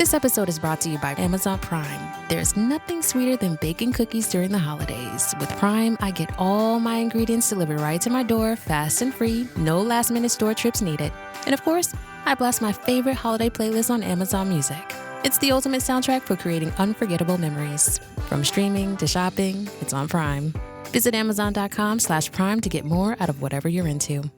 This episode is brought to you by Amazon Prime. There's nothing sweeter than baking cookies during the holidays. With Prime, I get all my ingredients delivered right to my door, fast and free, no last-minute store trips needed. And of course, I blast my favorite holiday playlist on Amazon Music. It's the ultimate soundtrack for creating unforgettable memories. From streaming to shopping, it's on Prime. Visit Amazon.com/Prime to get more out of whatever you're into.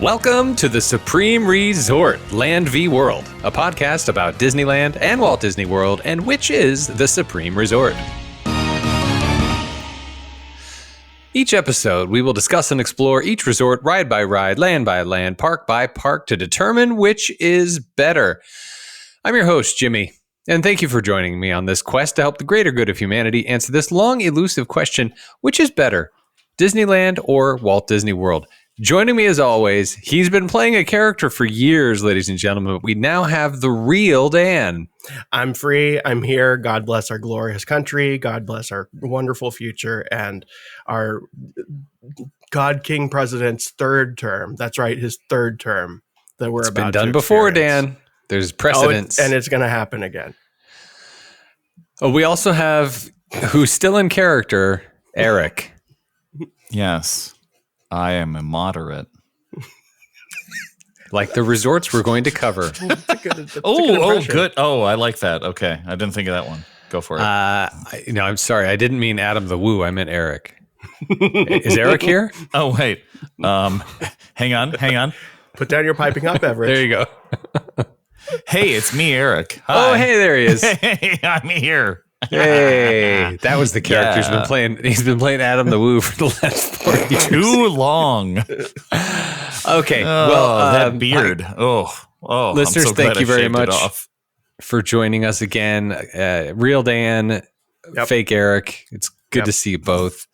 Welcome to the Supreme Resort, Land v. World, a podcast about Disneyland and Walt Disney World, and which is the Supreme Resort. Each episode, we will discuss and explore each resort ride by ride, land by land, park by park to determine which is better. I'm your host, Jimmy, and thank you for joining me on this quest to help the greater good of humanity answer this long, elusive question, which is better, Disneyland or Walt Disney World? Joining me as always, he's been playing a character for years, ladies and gentlemen, but we now have the real Dan. I'm free. I'm here. God bless our glorious country. God bless our wonderful future and our God King President's third term. That's right, his third term that we're It's about to been done before, experience. Dan. There's precedence. And it's going to happen again. Oh, we also have, who's still in character, Eric. Yes. I am a moderate. Like the resorts we're going to cover. Oh, good. Oh, I like that. Okay. I didn't think of that one. Go for it. I'm sorry. I didn't mean Adam the Woo. I meant Eric. Is Eric here? Oh, wait. Hang on. Put down your piping hot beverage. There you go. Hey, it's me, Eric. Hi. Oh, hey, there he is. Hey, I'm here. Hey, that was the character he's been playing. He's been playing Adam the Woo for the last 4 years. Too long. Okay. That beard. Listeners, I'm so thank glad you I very shaved much it off. for joining us again. Real Dan, fake Eric. It's good to see you both.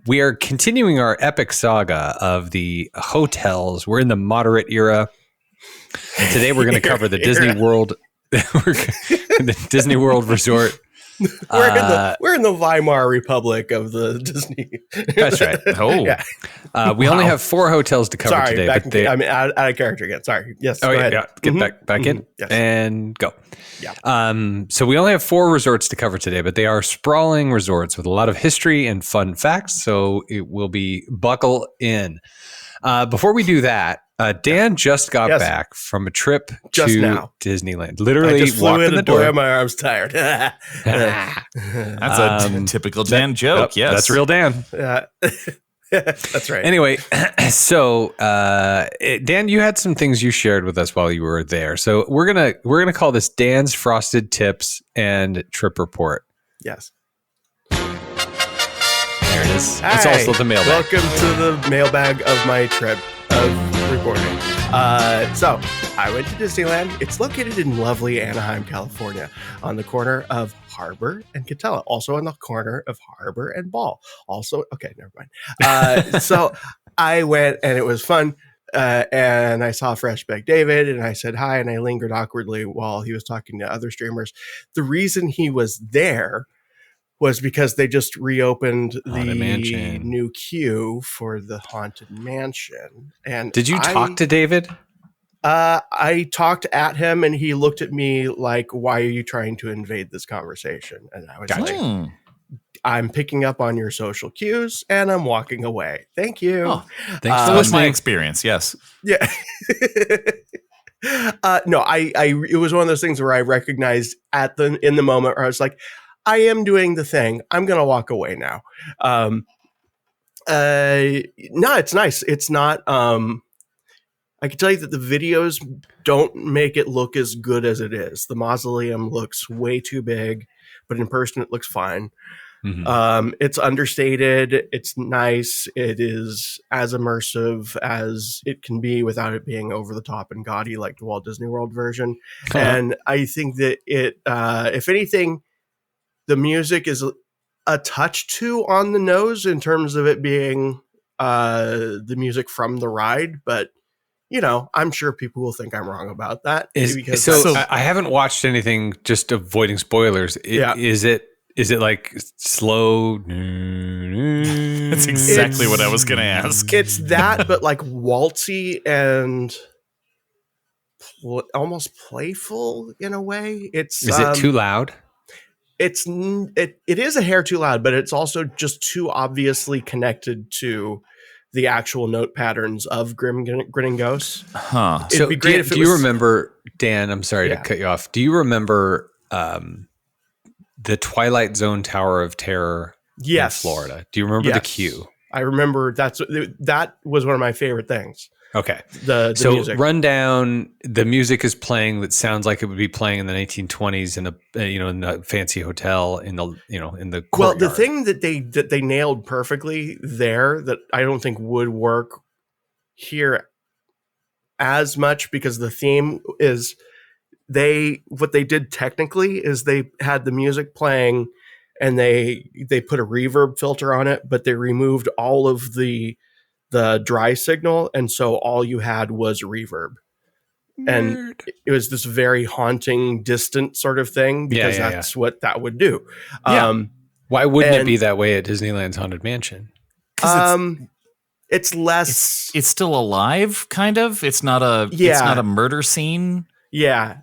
We are continuing our epic saga of the hotels. We're in the moderate era. And today we're going to cover the Disney World. The Disney World Resort. We're in the Weimar Republic of the Disney. That's right. Oh, yeah. We only have 4 hotels to cover today. I'm out of character again. Sorry. Yes. Go ahead. Get back in and go. Yeah. So we only have 4 resorts to cover today, but they are sprawling resorts with a lot of history and fun facts. So it will be buckle in. Before we do that, Dan just got back from a trip to Disneyland. Literally I just walked in the door. Boy, my arm's tired. That's a typical Dan joke. Yes, that's real Dan. That's right. Anyway, so Dan, you had some things you shared with us while you were there. So we're gonna call this Dan's Frosted Tips and Trip Report. Yes. There it is. It's also the mailbag. Welcome to the mailbag of my trip of reporting. So I went to Disneyland. It's located in lovely Anaheim, California, on the corner of Harbor and Catella. Also on the corner of Harbor and Ball. Also, okay, never mind. So I went and it was fun. And I saw Fresh Baked David and I said hi and I lingered awkwardly while he was talking to other streamers. The reason he was there was because they just reopened the new queue for the Haunted Mansion. And did you talk to David? I talked at him and he looked at me like, why are you trying to invade this conversation? And I was like, I'm picking up on your social cues and I'm walking away. Thank you. Oh, thanks for listening. My experience. Yes. Yeah. No, it was one of those things where I recognized in the moment where I was like, I am doing the thing. I'm going to walk away now. No, it's nice. It's not, I can tell you that the videos don't make it look as good as it is. The mausoleum looks way too big, but in person it looks fine. Mm-hmm. It's understated. It's nice. It is as immersive as it can be without it being over the top and gaudy like the Walt Disney World version. Uh-huh. And I think that it, if anything, the music is a touch too on the nose in terms of it being the music from the ride, but I'm sure people will think I'm wrong about that. I haven't watched anything, just avoiding spoilers. Is it like slow? That's exactly what I was going to ask. It's that, but like waltzy and almost playful in a way. Is it too loud? It is a hair too loud, but it's also just too obviously connected to the actual note patterns of Grinning Ghosts. Huh. It'd be great if it was... Do you remember, Dan, I'm sorry to cut you off. Do you remember the Twilight Zone Tower of Terror in Florida? Do you remember the cue? I remember that was one of my favorite things. Okay. The music. Rundown, the music is playing that sounds like it would be playing in the 1920s in a fancy hotel in the courtyard. Well, the thing that they nailed perfectly there that I don't think would work here as much, because the theme is what they did technically is they had the music playing and they put a reverb filter on it, but they removed all of the dry signal, and so all you had was reverb. And it was this very haunting, distant sort of thing, because that's what that would do. Why wouldn't it be that way at Disneyland's Haunted Mansion? It's less. It's still alive, kind of. It's not a. It's not a murder scene. Yeah.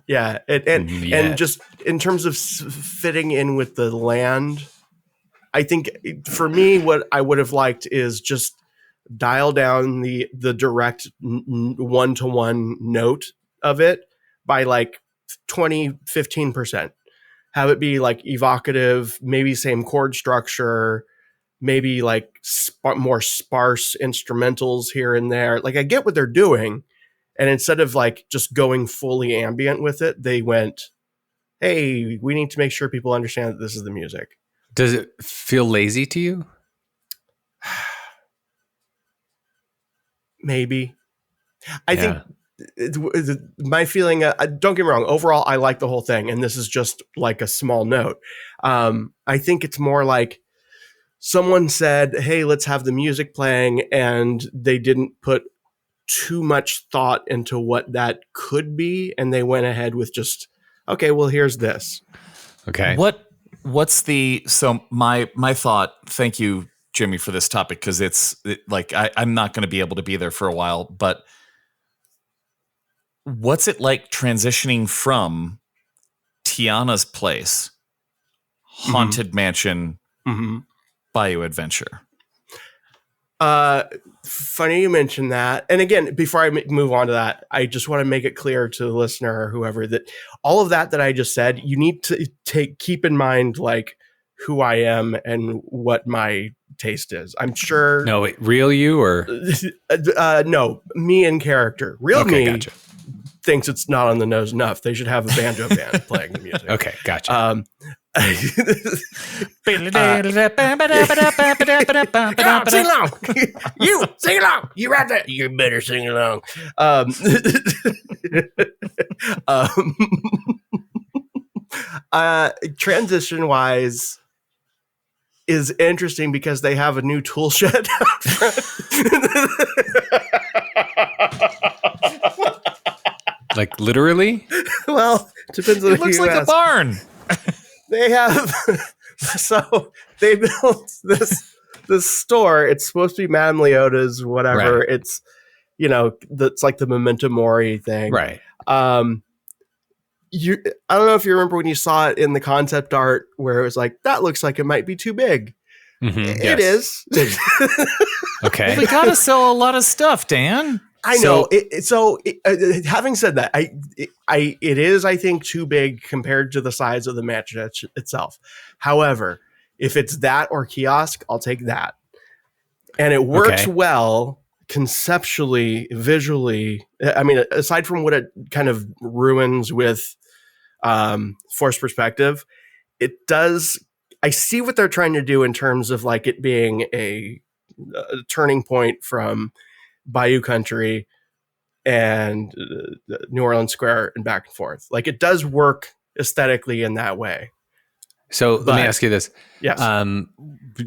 And just in terms of fitting in with the land, I think for me, what I would have liked is just dial down the direct one-to-one note of it by like 15%. Have it be like evocative, maybe same chord structure, maybe like more sparse instrumentals here and there. Like, I get what they're doing. And instead of like just going fully ambient with it, they went, hey, we need to make sure people understand that this is the music. Does it feel lazy to you? Maybe. I think my feeling, don't get me wrong, overall, I like the whole thing. And this is just like a small note. I think it's more like someone said, hey, let's have the music playing. And they didn't put too much thought into what that could be. And they went ahead with just, okay, well, here's this. Okay. What's my thought, thank you, Jimmy, for this topic, because I'm not going to be able to be there for a while, but what's it like transitioning from Tiana's Place, Haunted Mansion, Bayou Adventure? Funny you mentioned that. And again, before I move on to that, I just want to make it clear to the listener or whoever that all of that I just said, you need to keep in mind like who I am and what my taste is. I'm sure. No, wait, real you or no, me in character. Real me gotcha. Thinks it's not on the nose enough. They should have a banjo band playing the music. Okay, gotcha. Sing along. You sing along. You right there. You better sing along. Transition wise is interesting because they have a new tool shed out front. Like literally? Well, depends on it looks like a barn. They have so they built this store. It's supposed to be Madame Leota's, whatever. Right. It's that's like the Memento Mori thing. Right. I don't know if you remember when you saw it in the concept art where it was like, that looks like it might be too big. Mm-hmm, it is. Okay. Well, we gotta sell a lot of stuff, Dan. I know. Having said that, it is, I think, too big compared to the size of the mansion itself. However, if it's that or kiosk, I'll take that. And it works well conceptually, visually. I mean, aside from what it kind of ruins with forced perspective, it does. I see what they're trying to do in terms of like it being a turning point from Bayou Country and New Orleans Square and back and forth. Like it does work aesthetically in that way. So let me ask you this. Yes.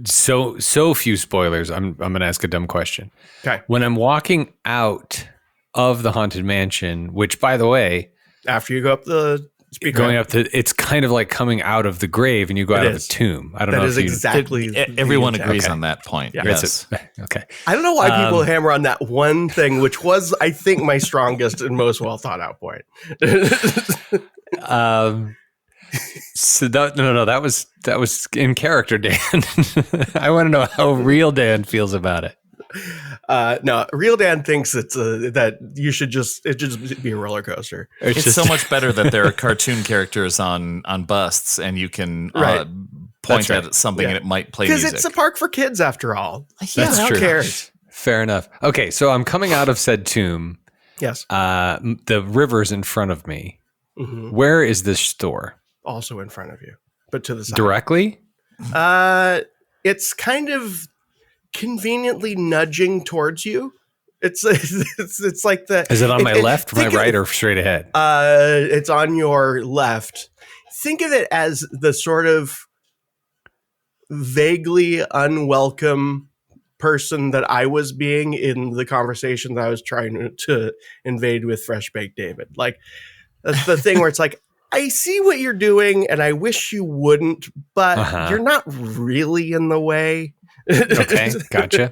So few spoilers. I'm going to ask a dumb question. Okay. When I'm walking out of the Haunted Mansion, which, by the way, After you go up the speed going ramp. up to, it's kind of like coming out of the grave and you go out of a tomb. I don't know That if is you... exactly. Everyone the agrees intent. on that point. Yeah. Yes. Okay. I don't know why people hammer on that one thing, which was, I think, my strongest and most well thought out point. So that was in character, Dan. I want to know how real Dan feels about it. No, real Dan thinks it's that it should just be a roller coaster. It's just so much better that there are cartoon characters on busts, and you can Right. point That's right. at something and it might play Because music. it's a park for kids after all. That's Who true. cares? Fair enough. Okay, so I'm coming out of said tomb. Yes. The river's in front of me. Mhm. Where is this store? Also in front of you, but to the side. Directly? It's kind of conveniently nudging towards you. It's like the. Is it on my left, my think of- right, or straight ahead? It's on your left. Think of it as the sort of vaguely unwelcome person that I was being in the conversation that I was trying to invade with Fresh Baked David. Like, that's the thing where it's like, I see what you're doing and I wish you wouldn't, but you're not really in the way. Okay, gotcha.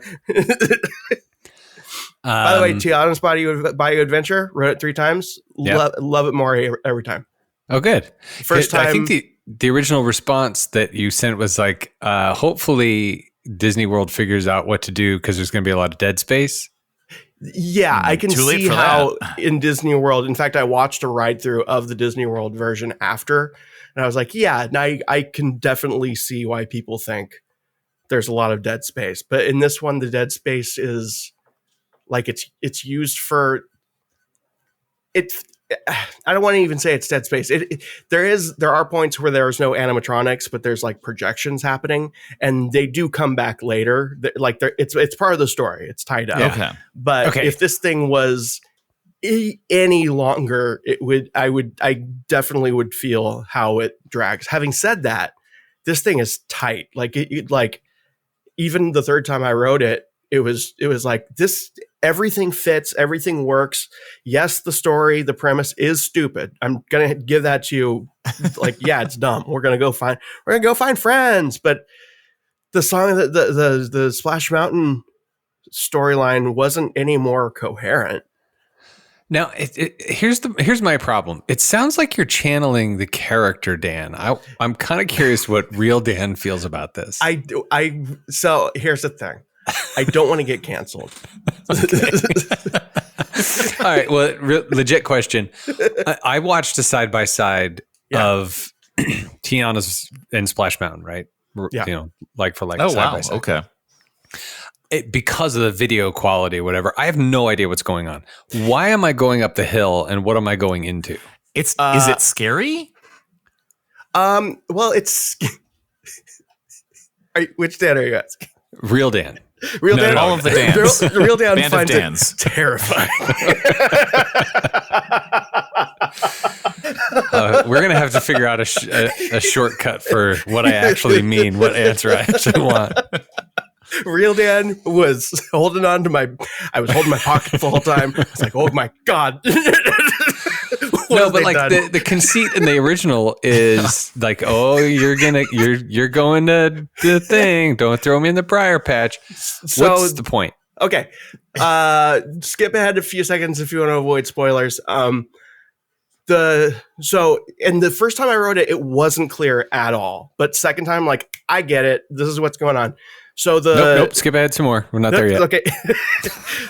By the way, Tiana's Bayou Adventure, wrote it 3 times. Yeah. Love it more every time. Oh, good. First time. I think the original response that you sent was like, hopefully Disney World figures out what to do because there's going to be a lot of dead space. Yeah, I can Too late see for how in Disney World. In fact, I watched a ride through of the Disney World version after, and I was like, yeah, I can definitely see why people think there's a lot of dead space. But in this one, the dead space is like it's used for it. I don't want to even say it's dead space. There are points where there's no animatronics, but there's like projections happening, and they do come back later. Like it's part of the story. It's tied up. Yeah. Okay. But if this thing was any longer, I definitely would feel how it drags. Having said that, this thing is tight. Like like even the third time I rode it, it was like this. Everything fits. Everything works. Yes, the story, the premise is stupid. I'm gonna give that to you. Like, yeah, it's dumb. We're gonna go find friends. But the song, the Splash Mountain storyline wasn't any more coherent. Now, here's my problem. It sounds like you're channeling the character Dan. I'm kind of curious what real Dan feels about this. So here's the thing. I don't want to get canceled. All right. Well, legit question. I watched a side by side of Tiana's and Splash Mountain, right? Yeah. You know, like for like. Oh, side wow. by side. Okay. Because of the video quality or whatever, I have no idea what's going on. Why am I going up the hill and what am I going into? Is it scary? Well, it's. Which Dan are you asking? Real Dan. Real No, Dan. no, all of the Dans. Real Dan Band of finds Dans. it terrifying. We're going to have to figure out a shortcut for what I actually mean, what answer I actually want. Real Dan was holding on to I was holding my pocket the whole time. I was like, oh my God. No, but like the conceit in the original is like, oh, you're going to the thing. Don't throw me in the briar patch. So, what's the point? Okay. Skip ahead a few seconds if you want to avoid spoilers. The first time I wrote it, it wasn't clear at all. But second time, like, I get it. This is what's going on. So Nope. Skip ahead some more. We're not there yet. Okay.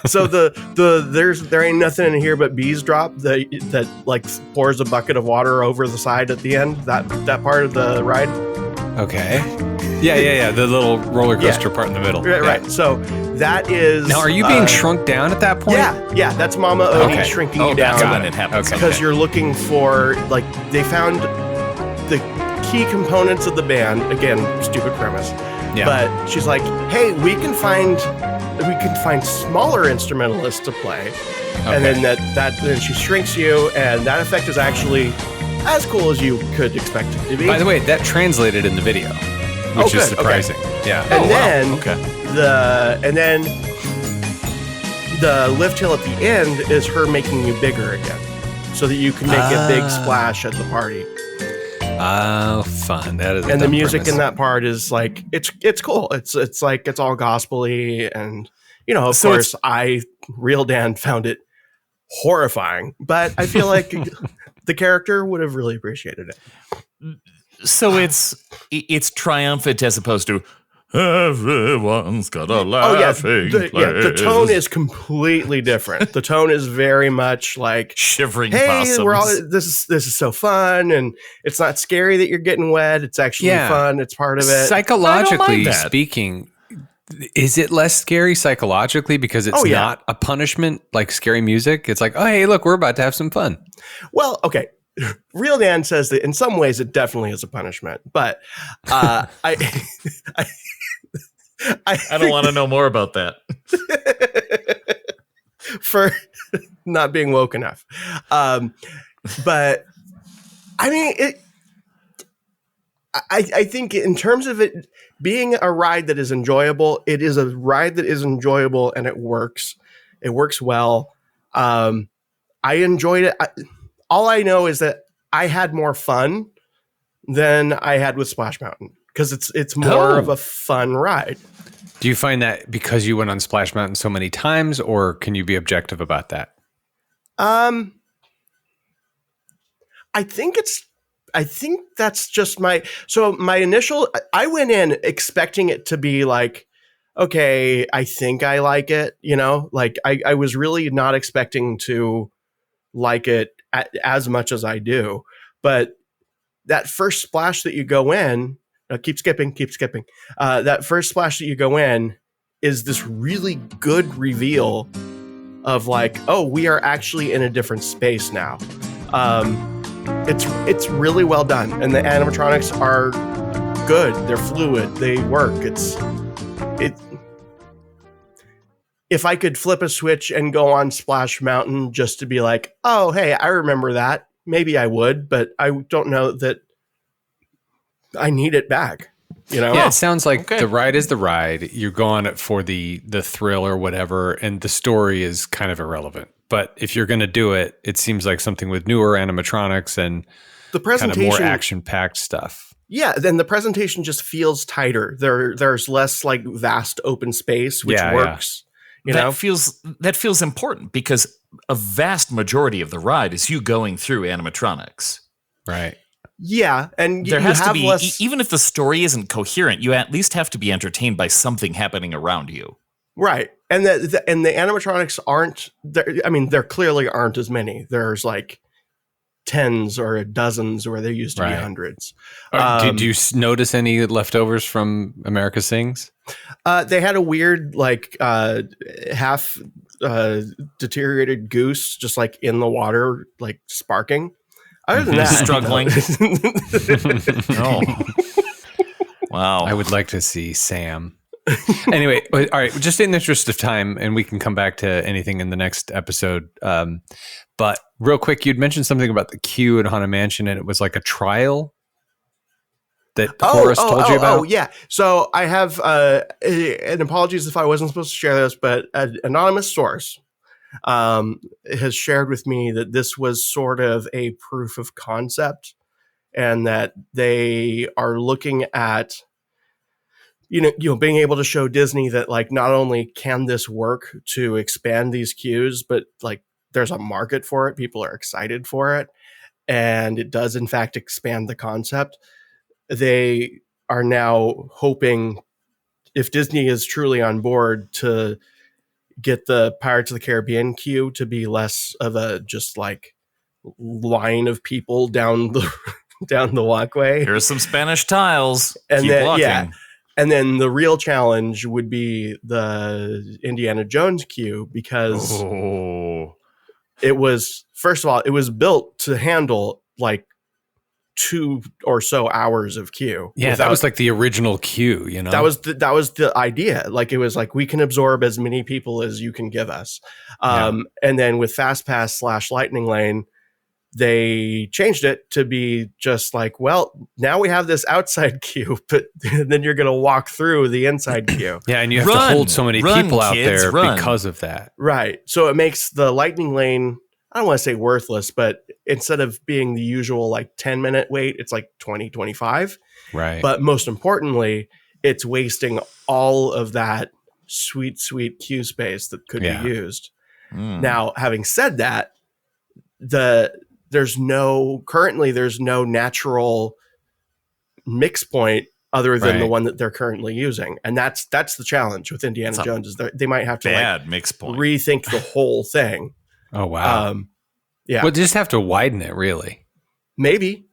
So there ain't nothing in here but bees drop that like pours a bucket of water over the side at the end. That part of the ride. Okay. Yeah. The little roller coaster part in the middle. Right. So that is. Now, are you being shrunk down at that point? Yeah. That's Mama Odie shrinking you down. That's when it happens. Because you're looking for, like, they found the key components of the band. Again, stupid premise. Yeah. But she's like, hey, we can find smaller instrumentalists to play. Okay. And then then she shrinks you, and that effect is actually as cool as you could expect it to be. By the way, that translated in the video, which is surprising. Okay. Yeah. And then Okay. and then the lift hill at the end is her making you bigger again, so that you can make a big splash at the party. Oh, fun! That is, and the music in that part is like it's cool. It's like it's all gospel-y, and of course, Real Dan found it horrifying, but I feel like the character would have really appreciated it. So it's triumphant as opposed to everyone's got a laughing place. The tone is completely different. The tone is very much like shivering possums. We're all this is so fun, and it's not scary that you're getting wet. It's actually fun. It's part of it. Psychologically speaking, is it less scary psychologically because it's not a punishment like scary music? It's like, oh, hey, look, we're about to have some fun. Well, okay. Real Dan says that in some ways it definitely is a punishment, but I don't want to know more about that. For not being woke enough. But I mean, I think in terms of it being a ride that is enjoyable, it is a ride that is enjoyable and it works. It works well. I enjoyed it. All I know is that I had more fun than I had with Splash Mountain because it's more of a fun ride. Do you find that because you went on Splash Mountain so many times, or can you be objective about that? I think that's just my initial, I went in expecting it to be like, okay, I think I like it, like I was really not expecting to like it as much as I do. But that first splash that you go in, keep skipping. That first splash that you go in is this really good reveal of like, oh, we are actually in a different space now. It's really well done, and the animatronics are good. They're fluid. They work. If I could flip a switch and go on Splash Mountain just to be like, oh, hey, I remember that, maybe I would, but I don't know that I need it back. Yeah, it sounds like the ride is the ride. You go on it for the thrill or whatever, and the story is kind of irrelevant. But if you're going to do it, it seems like something with newer animatronics and the presentation, kind of more action-packed stuff. Yeah, then the presentation just feels tighter. There's less like vast open space, which works. That feels important because a vast majority of the ride is you going through animatronics. Right. Yeah, and there has to be, even if the story isn't coherent, you at least have to be entertained by something happening around you. Right, and the animatronics aren't. There clearly aren't as many. There's like tens or dozens where there used to be hundreds. Did you notice any leftovers from America Sings? They had a weird like half deteriorated goose just like in the water, like sparking. Other than that, struggling. Oh. Wow. I would like to see Sam. Anyway, all right, just in the interest of time, and we can come back to anything in the next episode. But real quick, you'd mentioned something about the queue at Haunted Mansion, and it was like a trial that Horace told you about? Oh, yeah. So I have, and apologies if I wasn't supposed to share this, but an anonymous source has shared with me that this was sort of a proof of concept, and that they are looking at, being able to show Disney that like, not only can this work to expand these queues, but like there's a market for it. People are excited for it. And it does in fact expand the concept. They are now hoping, if Disney is truly on board, to get the Pirates of the Caribbean queue to be less of a just like line of people down the walkway. Here's some Spanish tiles. And keep then, walking. And then the real challenge would be the Indiana Jones queue, because it was, first of all, it was built to handle like 2 or so hours of queue. Yeah, that was like the original queue, That was the idea. Like, it was like, we can absorb as many people as you can give us. And then with Fast Pass / Lightning Lane, they changed it to be just like, well, now we have this outside queue, but then you're going to walk through the inside queue. Yeah, and you have to hold so many people out there because of that. Right. So it makes the lightning lane, I don't want to say worthless, but instead of being the usual like 10-minute wait, it's like 20, 25. Right. But most importantly, it's wasting all of that sweet, sweet queue space that could be used. Now, having said that, there's no natural mix point other than the one that they're currently using. And that's the challenge with Indiana Jones is they might have to mix point. Rethink the whole thing. Oh, wow. Yeah. Well, just have to widen it, really. Maybe.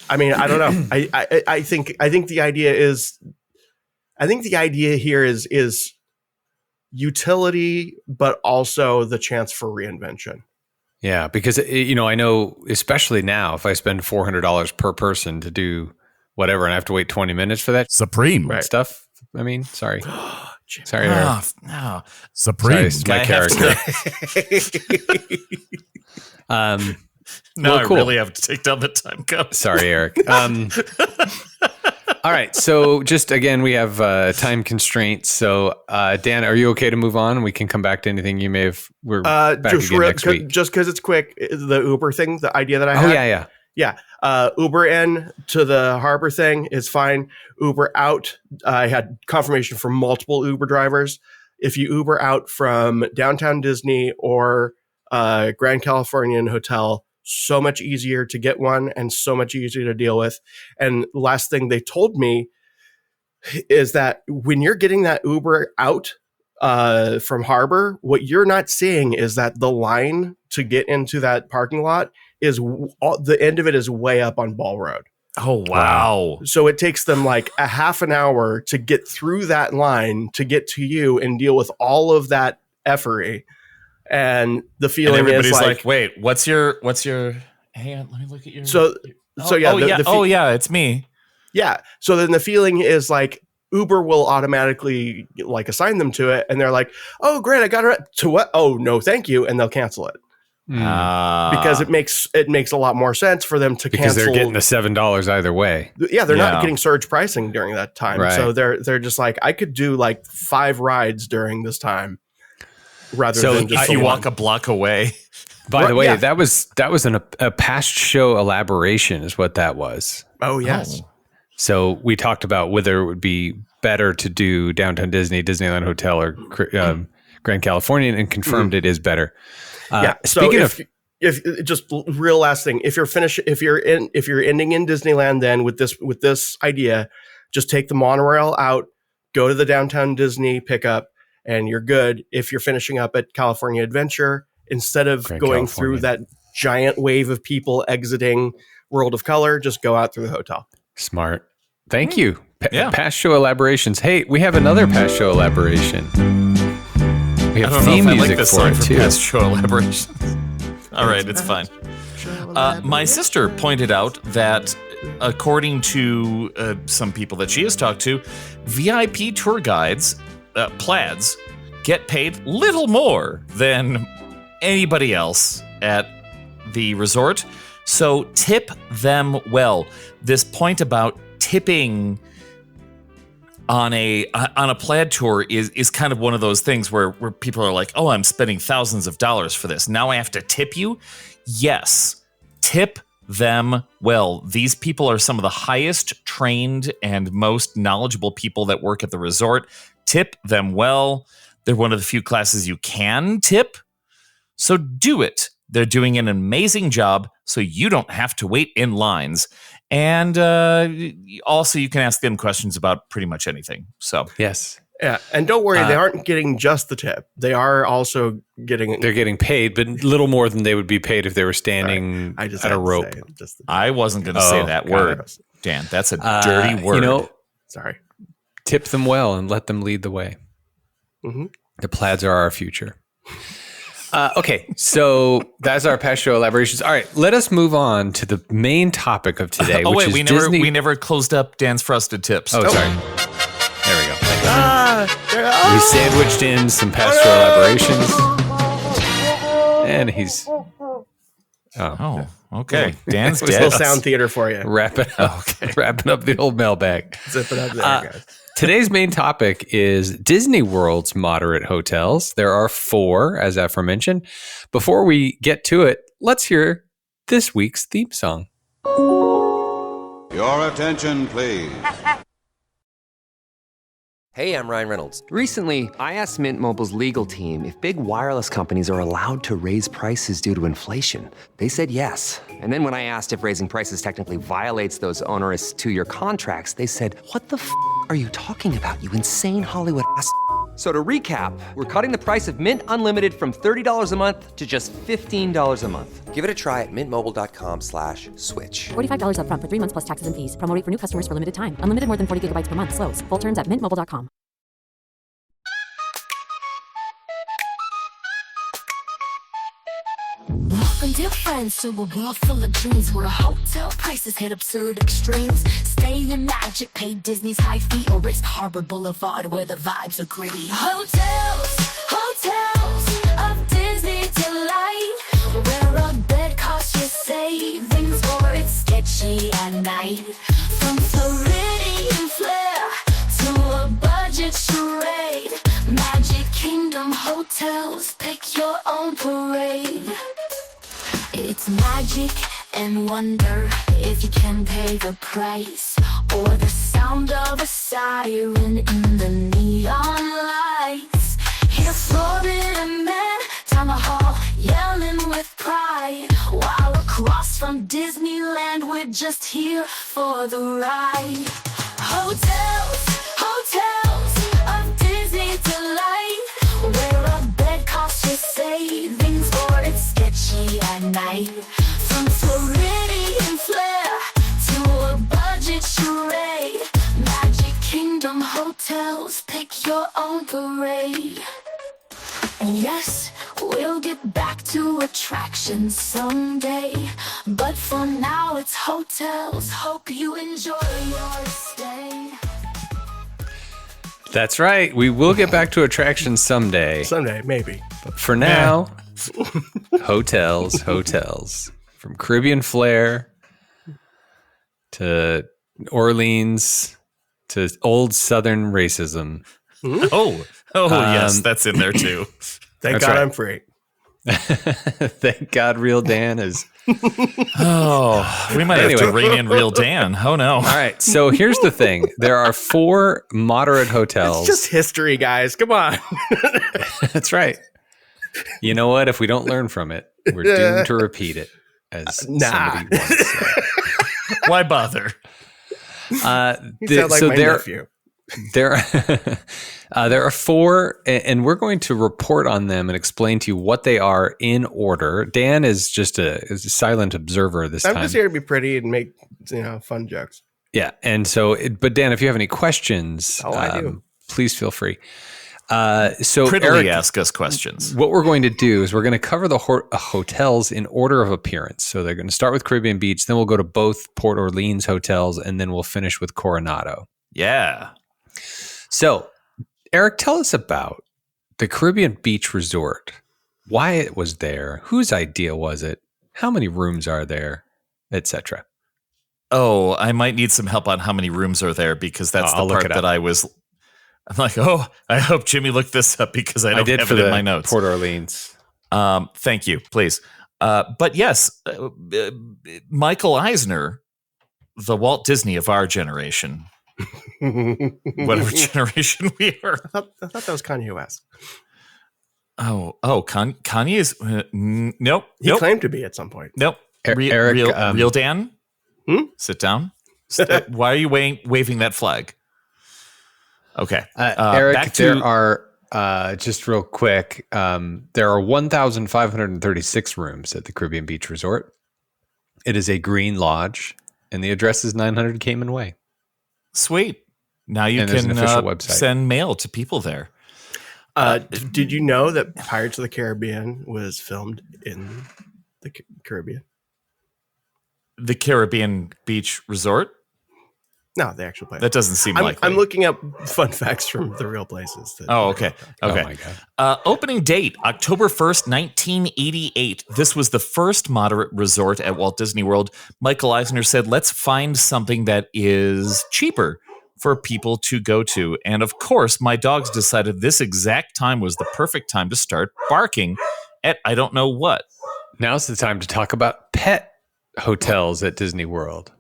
I mean, I don't know. I think the idea here is utility, but also the chance for reinvention. Yeah, because I know, especially now, if I spend $400 per person to do whatever, and I have to wait 20 minutes for that Supreme stuff. I mean, sorry, sorry, no, Supreme. Sorry, my character. No, well, cool. I really have to take down the time code. Sorry, Eric. All right. So just again, we have time constraints. So Dan, are you okay to move on? We can come back to anything you may have. We're back again next week. Just because it's quick, the Uber thing, the idea that I had. Oh, yeah. Uber in to the harbor thing is fine. Uber out. I had confirmation from multiple Uber drivers. If you Uber out from downtown Disney or Grand Californian Hotel, so much easier to get one and so much easier to deal with. And last thing they told me is that when you're getting that Uber out from harbor, what you're not seeing is that the line to get into that parking lot is the end of it is way up on Ball Road. Oh, wow. So it takes them like a half an hour to get through that line to get to you and deal with all of that effery. And the feeling is like, wait, what's your, hang on, let me look at your. It's me. Yeah. So then the feeling is like Uber will automatically like assign them to it. And they're like, oh, great. I got it to what? Oh, no, thank you. And they'll cancel it. Because it makes a lot more sense for them to cancel. Because they're getting the $7 either way. Yeah, they're not getting surge pricing during that time. Right. So they're just like, I could do like 5 rides during this time rather than just if you walk a block away. By the way, that was a past show elaboration is what that was. Oh, yes. So we talked about whether it would be better to do Downtown Disney, Disneyland Hotel, or Grand Californian, and confirmed it is better. Speaking if just real last thing, if you're ending in Disneyland, then with this idea, just take the monorail out, go to the Downtown Disney pickup, and you're good. If you're finishing up at California Adventure, instead of going through that giant wave of people exiting World of Color, just go out through the hotel. Smart. Thank you. Past show elaborations. Hey, we have another past show elaboration. We have theme music for it too. Past show elaborations. All right, it's fine. My sister pointed out that according to some people that she has talked to, VIP tour guides, plaids, get paid little more than anybody else at the resort. So tip them well. This point about tipping on a plaid tour is kind of one of those things where people are like, oh, I'm spending thousands of dollars for this. Now I have to tip you? Yes, tip them well. These people are some of the highest trained and most knowledgeable people that work at the resort. Tip them well. They're one of the few classes you can tip. So do it. They're doing an amazing job, so you don't have to wait in lines. And also, you can ask them questions about pretty much anything. So yes. Yeah, and don't worry, they aren't getting just the tip. They are also getting... They're getting paid, but little more than they would be paid if they were standing at a rope. I wasn't going to say that word, Dan. That's a dirty word. Sorry. Tip them well and let them lead the way. Mm-hmm. The plaids are our future. Okay, so that's our past show elaborations. All right, let us move on to the main topic of today. Oh, which wait, is we never closed up Dan's frosted tips. Oh, sorry. There we go. We sandwiched in some past show elaborations, and he's Oh, okay. Dan's It was a little dead. sound theater for you. Wrapping up, wrapping up the old mailbag. Zip it up there, guys. Today's main topic is Disney World's moderate hotels. There are 4, as aforementioned. Before we get to it, let's hear this week's theme song. Your attention, please. Hey, I'm Ryan Reynolds. Recently, I asked Mint Mobile's legal team if big wireless companies are allowed to raise prices due to inflation. They said yes. And then when I asked if raising prices technically violates those onerous 2-year contracts, they said, "What the f*** are you talking about, you insane Hollywood ass?" So to recap, we're cutting the price of Mint Unlimited from $30 a month to just $15 a month. Give it a try at mintmobile.com/switch. $45 up front for 3 months plus taxes and fees. Promo rate for new customers for limited time. Unlimited more than 40 gigabytes per month. Slows full terms at mintmobile.com. Welcome, dear friends, to a world full of dreams where hotel prices hit absurd extremes. Stay in Magic, pay Disney's high fee, or risk Harbor Boulevard where the vibes are gritty. Hotels, hotels of Disney delight, where a bed costs you savings or it's sketchy at night. From Floridian flair to a budget charade, Magic Kingdom hotels, pick your own parade. It's magic and wonder if you can pay the price, or the sound of a siren in the neon lights. Hear Florida men down the hall yelling with pride, while across from Disneyland we're just here for the ride. Hotels, hotels of Disney delight, where a bed costs you savings or it's sketchy at night. From Floridian flair to a budget charade, Magic Kingdom hotels, pick your own parade. And yes, we'll get back to attractions someday, but for now it's hotels. Hope you enjoy your stay. That's right. We will get back to attractions someday. Someday, maybe. But for now, hotels, hotels. From Caribbean flair to Orleans to old Southern racism. Oh, yes, that's in there too. Thank That's God right. I'm free. Thank God Real Dan is. Oh, we might have to rein in Real Dan. Oh, no. All right. So here's the thing. There are 4 moderate hotels. It's just history, guys. Come on. That's right. You know what? If we don't learn from it, we're doomed to repeat it, as somebody once said. Why bother? You sound like my nephew. There are 4, and we're going to report on them and explain to you what they are in order. Dan is just a silent observer this time. I'm just here to be pretty and make fun jokes. Yeah, and so, but Dan, if you have any questions, I do. Please feel free. So Prettily Eric, ask us questions. what we're going to do is we're going to cover the hotels in order of appearance. So they're going to start with Caribbean Beach, then we'll go to both Port Orleans hotels, and then we'll finish with Coronado. Yeah. So, Eric, tell us about the Caribbean Beach Resort, why it was there, whose idea was it, how many rooms are there, etc. Oh, I might need some help on how many rooms are there, because that's I'll the look part it that I'm like, oh, I hope Jimmy looked this up because I don't did have for it in the my notes. Port Orleans. Thank you, please. But yes, Michael Eisner, the Walt Disney of our generation, whatever generation we are. I thought that was Kanye West. Kanye is nope. He claimed to be at some point. Nope. Eric, real Dan, sit down. Why are you waving that flag? Okay, Eric, back to, there are just real quick. There are 1,536 rooms at the Caribbean Beach Resort. It is a green lodge, and the address is 900 Cayman Way. Sweet. Now you And there's can an official website. send mail to people there. Did you know that Pirates of the Caribbean was filmed in the Caribbean? The Caribbean Beach Resort? No, the actual place. That doesn't seem likely. I'm looking up fun facts from the real places. Okay. Oh my God. Opening date, October 1st, 1988. This was the first moderate resort at Walt Disney World. Michael Eisner said, let's find something that is cheaper for people to go to. And of course, my dogs decided this exact time was the perfect time to start barking at I don't know what. Now's the time to talk about pet hotels at Disney World.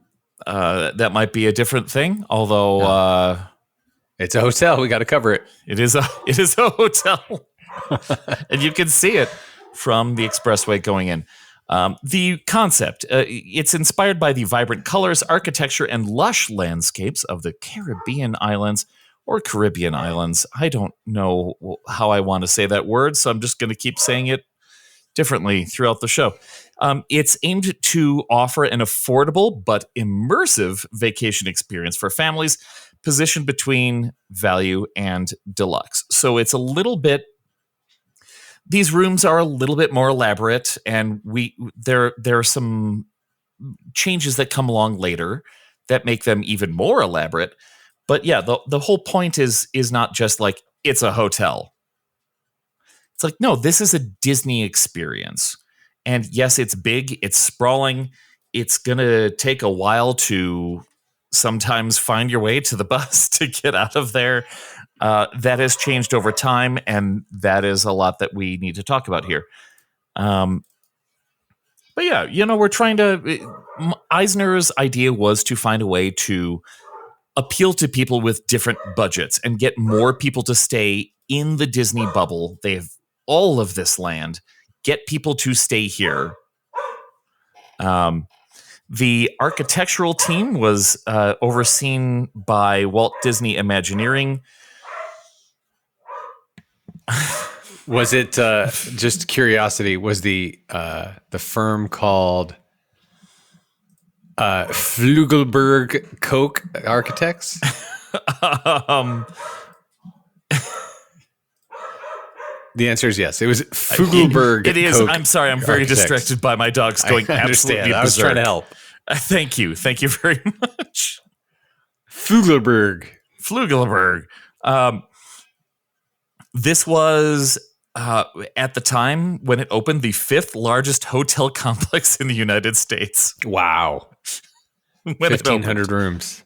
That might be a different thing, although It's a hotel. We got to cover it. it is a hotel, and you can see it from the expressway going in. The concept, it's inspired by the vibrant colors, architecture, and lush landscapes of the Caribbean islands or Caribbean islands. I don't know how I want to say that word, so I'm just going to keep saying it differently throughout the show. It's aimed to offer an affordable but immersive vacation experience for families, positioned between value and deluxe. So it's a little bit. These rooms are a little bit more elaborate, and there are some changes that come along later that make them even more elaborate. But yeah, the whole point is not just like it's a hotel. It's like, no, this is a Disney experience. And yes, it's big, it's sprawling. It's going to take a while to sometimes find your way to the bus to get out of there. That has changed over time, and that is a lot that we need to talk about here. But yeah, we're trying to... Eisner's idea was to find a way to appeal to people with different budgets and get more people to stay in the Disney bubble. They have all of this land. Get people to stay here. The architectural team was overseen by Walt Disney Imagineering. Was it just curiosity? Was the firm called Flugelberg Koch Architects? The answer is yes. It was Flugelberg. It is. Koch I'm sorry. I'm very Architects. distracted by my dogs going absolutely berserk. I was trying to help. Thank you. Thank you very much. Flugelberg. This was, at the time when it opened, the 5th largest hotel complex in the United States. Wow. 1,500 rooms.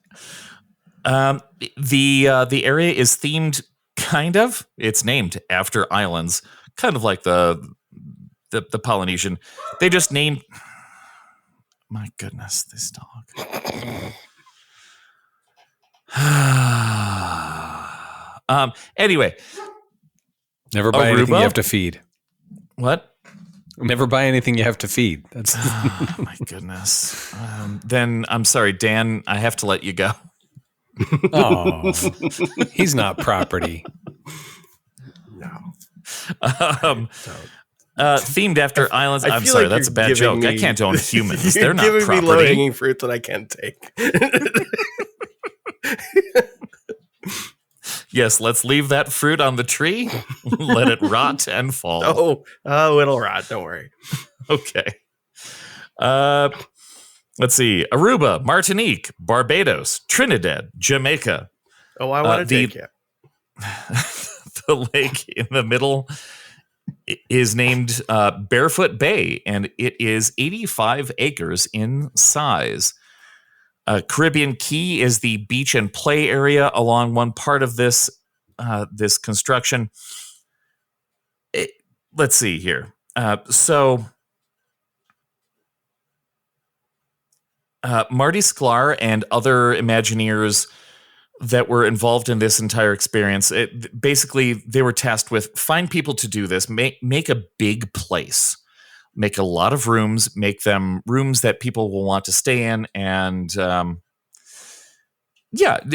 The area is themed, kind of. It's named after islands, kind of like the Polynesian. They just named... My goodness, this dog. Anyway. Never buy anything you have to feed. What? Never buy anything you have to feed. That's my goodness. Then I'm sorry, Dan, I have to let you go. Oh, he's not property. No. Themed after islands. I'm sorry, that's a bad joke. I can't own humans. They're not giving property. Me low-hanging fruit that I can't take. Yes, let's leave that fruit on the tree. Let it rot and fall. Oh, it'll rot. Don't worry. Okay. Let's see. Aruba, Martinique, Barbados, Trinidad, Jamaica. Oh, I want to take you. The lake in the middle is named Barefoot Bay, and it is 85 acres in size. Caribbean Key is the beach and play area along one part of this construction. Let's see here. So Marty Sklar and other Imagineers that were involved in this entire experience, basically they were tasked with find people to do this, make a big place. Make a lot of rooms, make them rooms that people will want to stay in, and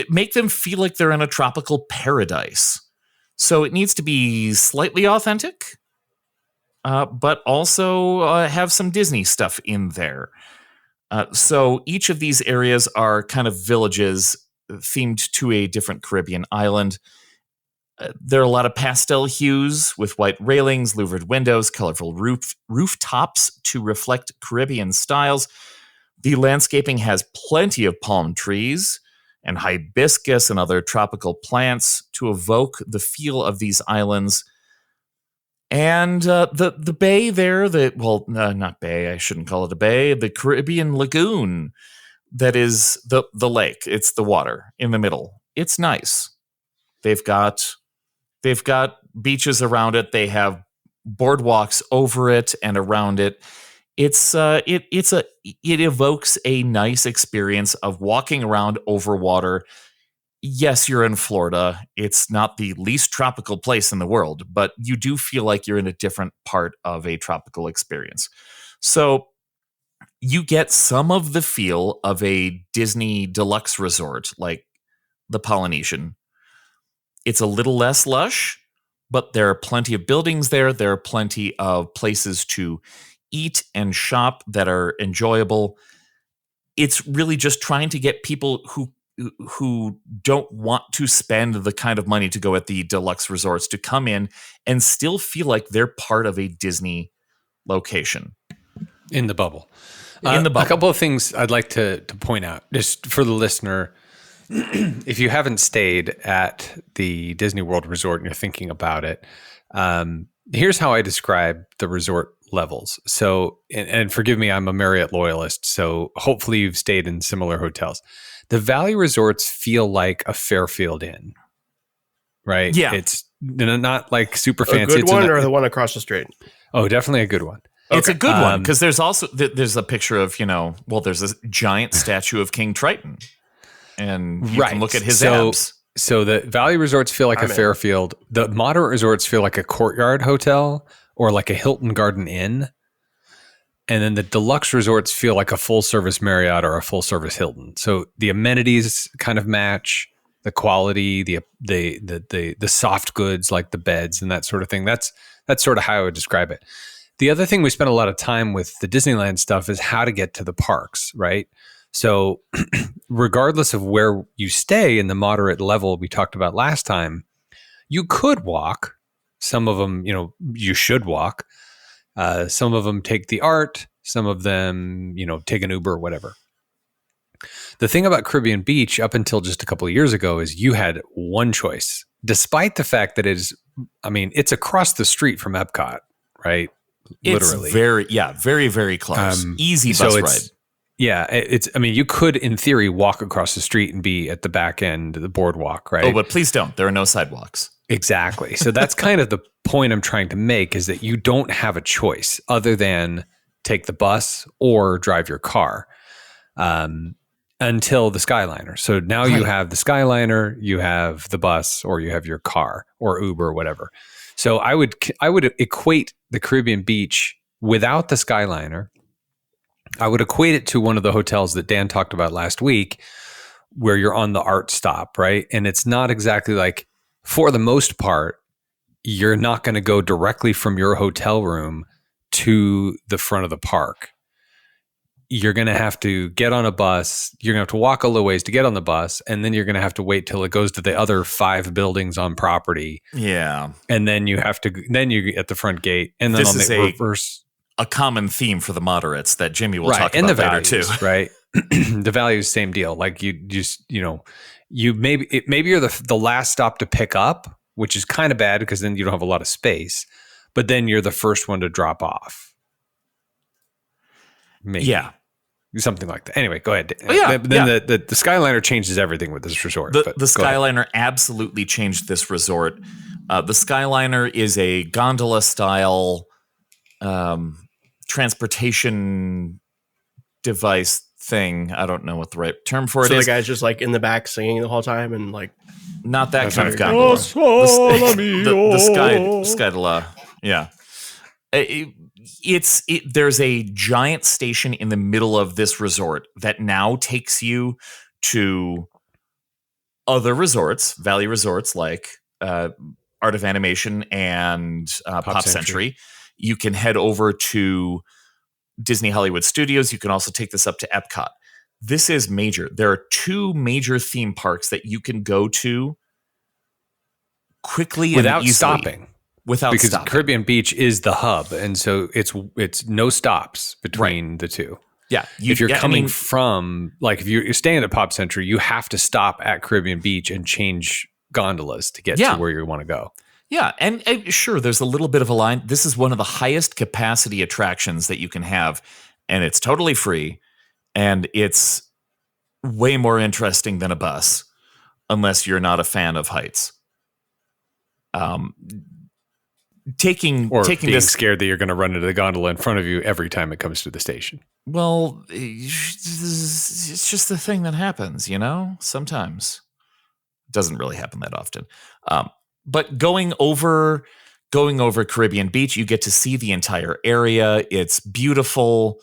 make them feel like they're in a tropical paradise. So it needs to be slightly authentic, but also have some Disney stuff in there. So each of these areas are kind of villages themed to a different Caribbean island. There are a lot of pastel hues with white railings, louvered windows, colorful rooftops to reflect Caribbean styles. The landscaping has plenty of palm trees and hibiscus and other tropical plants to evoke the feel of these islands. And the bay there, not bay, I shouldn't call it a bay, the Caribbean lagoon that is the lake. It's the water in the middle. It's nice. They've got beaches around it. They have boardwalks over it and around it. It evokes a nice experience of walking around over water. Yes, you're in Florida. It's not the least tropical place in the world, but you do feel like you're in a different part of a tropical experience. So you get some of the feel of a Disney deluxe resort like the Polynesian. It's a little less lush, but there are plenty of buildings there. There are plenty of places to eat and shop that are enjoyable. It's really just trying to get people who don't want to spend the kind of money to go at the deluxe resorts to come in and still feel like they're part of a Disney location. In the bubble. In the bubble. A couple of things I'd like to point out, just for the listener. If you haven't stayed at the Disney World Resort and you're thinking about it, here's how I describe the resort levels. So, and forgive me, I'm a Marriott loyalist, so hopefully you've stayed in similar hotels. The Valley resorts feel like a Fairfield Inn, right? Yeah. It's not like super fancy. A good one or the one across the street? Oh, definitely a good one. It's a good one because there's also there's a picture of, there's a giant statue of King Triton. And you can look at his abs. So the Valley resorts feel like a Fairfield. The moderate resorts feel like a Courtyard hotel or like a Hilton Garden Inn. And then the deluxe resorts feel like a full service Marriott or a full service Hilton. So the amenities kind of match the quality, the soft goods like the beds and that sort of thing. That's sort of how I would describe it. The other thing we spent a lot of time with the Disneyland stuff is how to get to the parks, right? So regardless of where you stay in the moderate level we talked about last time, you could walk. Some of them, you should walk. Some of them take the ART. Some of them, take an Uber or whatever. The thing about Caribbean Beach up until just a couple of years ago is you had one choice, despite the fact that it's across the street from Epcot, right? Literally. It's very, very close. Easy bus ride. Yeah, you could, in theory, walk across the street and be at the back end of the boardwalk, right? Oh, but please don't. There are no sidewalks. Exactly. So that's kind of the point I'm trying to make, is that you don't have a choice other than take the bus or drive your car until the Skyliner. So now you have the Skyliner, you have the bus, or you have your car or Uber or whatever. So I would equate the Caribbean Beach without the Skyliner. I would equate it to one of the hotels that Dan talked about last week, where you're on the ART stop, right? And it's not exactly like, for the most part, you're not going to go directly from your hotel room to the front of the park. You're going to have to get on a bus. You're going to have to walk a little ways to get on the bus. And then you're going to have to wait till it goes to the other 5 buildings on property. Yeah. And then you have to, then you at the front gate. And then on the reverse. A common theme for the moderates that Jimmy will talk and about the later values, too. Right. The values, same deal. Like you just, you maybe you're the last stop to pick up, which is kind of bad because then you don't have a lot of space, but then you're the first one to drop off. Maybe. Yeah. Something like that. Anyway, go ahead. The Skyliner changes everything with this resort. The Skyliner absolutely changed this resort. The Skyliner is a gondola style transportation device thing. I don't know what the right term for it is. So the guy's just like in the back singing the whole time and like not that kind of gondola. The Skydola. Yeah. There's a giant station in the middle of this resort that now takes you to other resorts, Valley resorts like Art of Animation and Pop Century. You can head over to Disney Hollywood Studios. You can also take this up to Epcot. This is major. There are 2 major theme parks that you can go to quickly without and easily. Stopping. Because Caribbean Beach is the hub, and so it's no stops between the two. Yeah. If you're coming from, like, if you're staying at Pop Century, you have to stop at Caribbean Beach and change gondolas to get to where you want to go. Yeah. And sure, there's a little bit of a line. This is one of the highest capacity attractions that you can have, and it's totally free. And it's way more interesting than a bus, unless you're not a fan of heights. Taking being this, scared that you're going to run into the gondola in front of you every time it comes to the station. Well, it's just the thing that happens, sometimes. It doesn't really happen that often. But going over Caribbean Beach, you get to see the entire area. It's beautiful.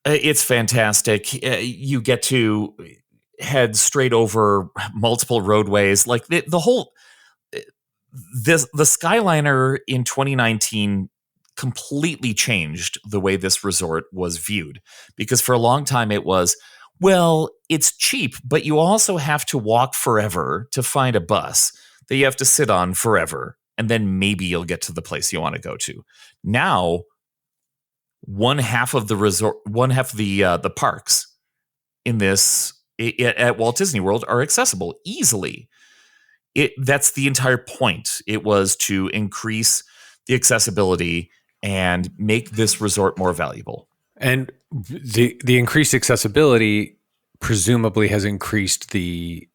It's fantastic. You get to head straight over multiple roadways. Like the Skyliner in 2019 completely changed the way this resort was viewed, because for a long time it was, well, it's cheap, but you also have to walk forever to find a bus that you have to sit on forever, and then maybe you'll get to the place you want to go to. Now, one half of the resort, the parks in this at Walt Disney World are accessible easily. That's the entire point. It was to increase the accessibility and make this resort more valuable. And the increased accessibility presumably has decreased the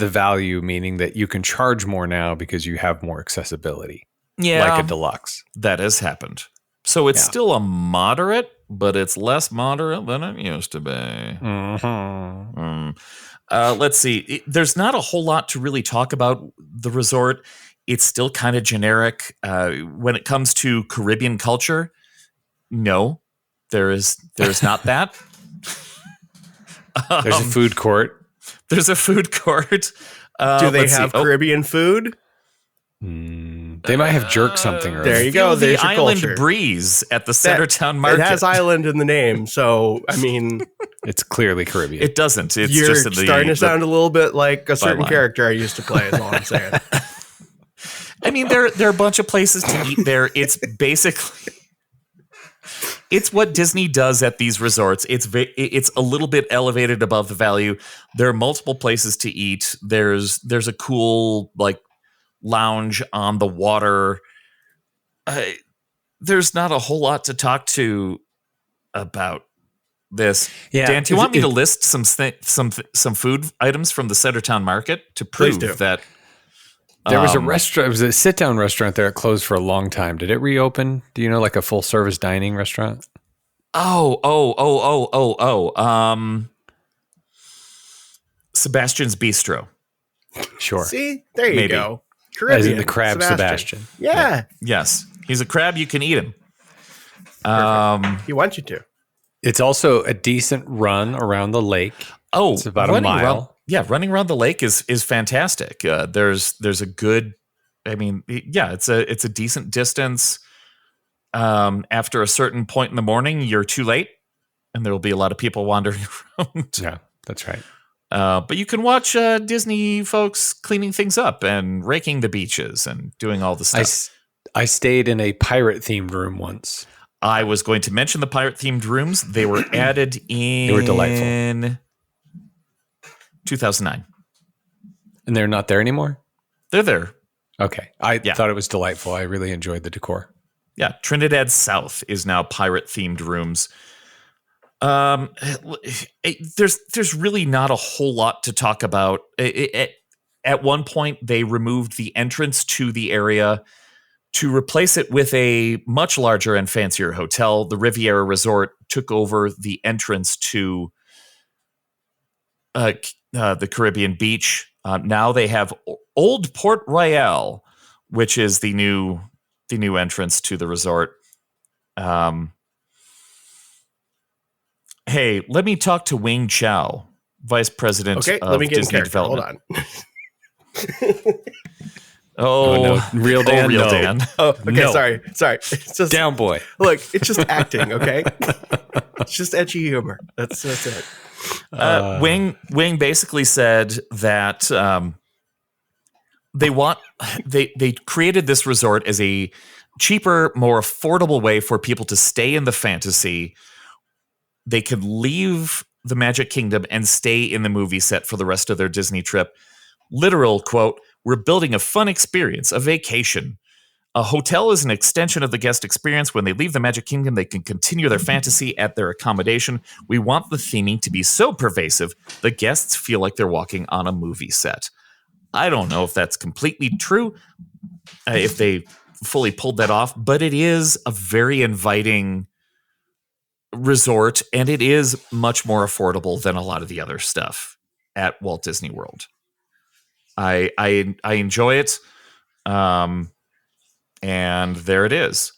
value, meaning that you can charge more now because you have more accessibility. Yeah. Like a deluxe. That has happened. So it's still a moderate, but it's less moderate than it used to be. Mm-hmm. Let's see. There's not a whole lot to really talk about the resort. It's still kind of generic. When it comes to Caribbean culture, no, there's not that. There's a food court. There's a food court. Do they have Caribbean food? They might have jerk something. There you go. There's the your island culture. breeze at the Centertown Market. It has island in the name, so I mean, it's clearly Caribbean. It doesn't. It's you're just in the, starting to sound a little bit like a certain byline. character I used to play. Is all I'm saying. I mean, there are a bunch of places to eat there. It's basically, it's what Disney does at these resorts. It's a little bit elevated above the value. There are multiple places to eat. There's a cool lounge on the water. There's not a whole lot to talk to about this. Yeah, Dan, do you want me to list some food items from the Centertown Market to prove that? There was a restaurant. It was a sit-down restaurant there. It closed for a long time. Did it reopen? Do you know, like a full-service dining restaurant? Sebastian's Bistro. Sure. See, there you Maybe. go. Caribbean, As in the crab Sebastian. Yeah. Yes, he's a crab. You can eat him. He wants you to. It's also a decent run around the lake. Oh, it's about a mile. Running around the lake is fantastic. There's a good. I mean, yeah, it's a decent distance. After a certain point in the morning, you're too late, and there will be a lot of people wandering around. Yeah, that's right. But you can watch Disney folks cleaning things up and raking the beaches and doing all the stuff. I stayed in a pirate-themed room once. I was going to mention the pirate-themed rooms. They were added in... They were delightful. 2009. And they're not there anymore? They're there. Okay. I thought it was delightful. I really enjoyed the decor. Yeah. Trinidad South is now pirate-themed rooms. There's really not a whole lot to talk about. At one point, they removed the entrance to the area to replace it with a much larger and fancier hotel. The Riviera Resort took over the entrance to the Caribbean Beach. Now they have Old Port Royal, which is the new entrance to the resort. Hey, let me talk to Wing Chow, Vice President of Disney Development. Hold on. No. Real Dan. Real no. Dan. Oh, okay. No. Sorry. It's just Down boy. Look, it's just acting. Okay, it's just edgy humor. That's it. Wing basically said that they created this resort as a cheaper, more affordable way for people to stay in the fantasy they could leave the Magic Kingdom and stay in the movie set for the rest of their Disney trip. Literal quote, "We're building a fun experience, a vacation. A hotel is an extension of the guest experience. When they leave the Magic Kingdom, they can continue their fantasy at their accommodation. We want the theming to be so pervasive, the guests feel like they're walking on a movie set." I don't know if that's completely true, if they fully pulled that off, but it is a very inviting resort, and it is much more affordable than a lot of the other stuff at Walt Disney World. I enjoy it, and there it is.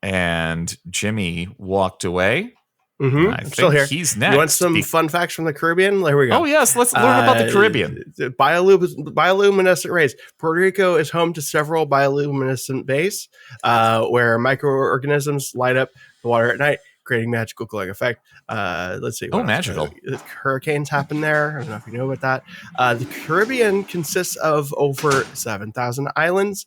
And Jimmy walked away. Mm-hmm. I I'm still think here. he's next. You want some fun facts from the Caribbean? There we go. Oh yes, let's learn about the Caribbean. Bioluminescent rays. Puerto Rico is home to several bioluminescent bays where microorganisms light up the water at night, creating magical glowing effect. Let's see. Oh, magical. Hurricanes happen there. I don't know if you know about that. The Caribbean consists of over 7,000 islands,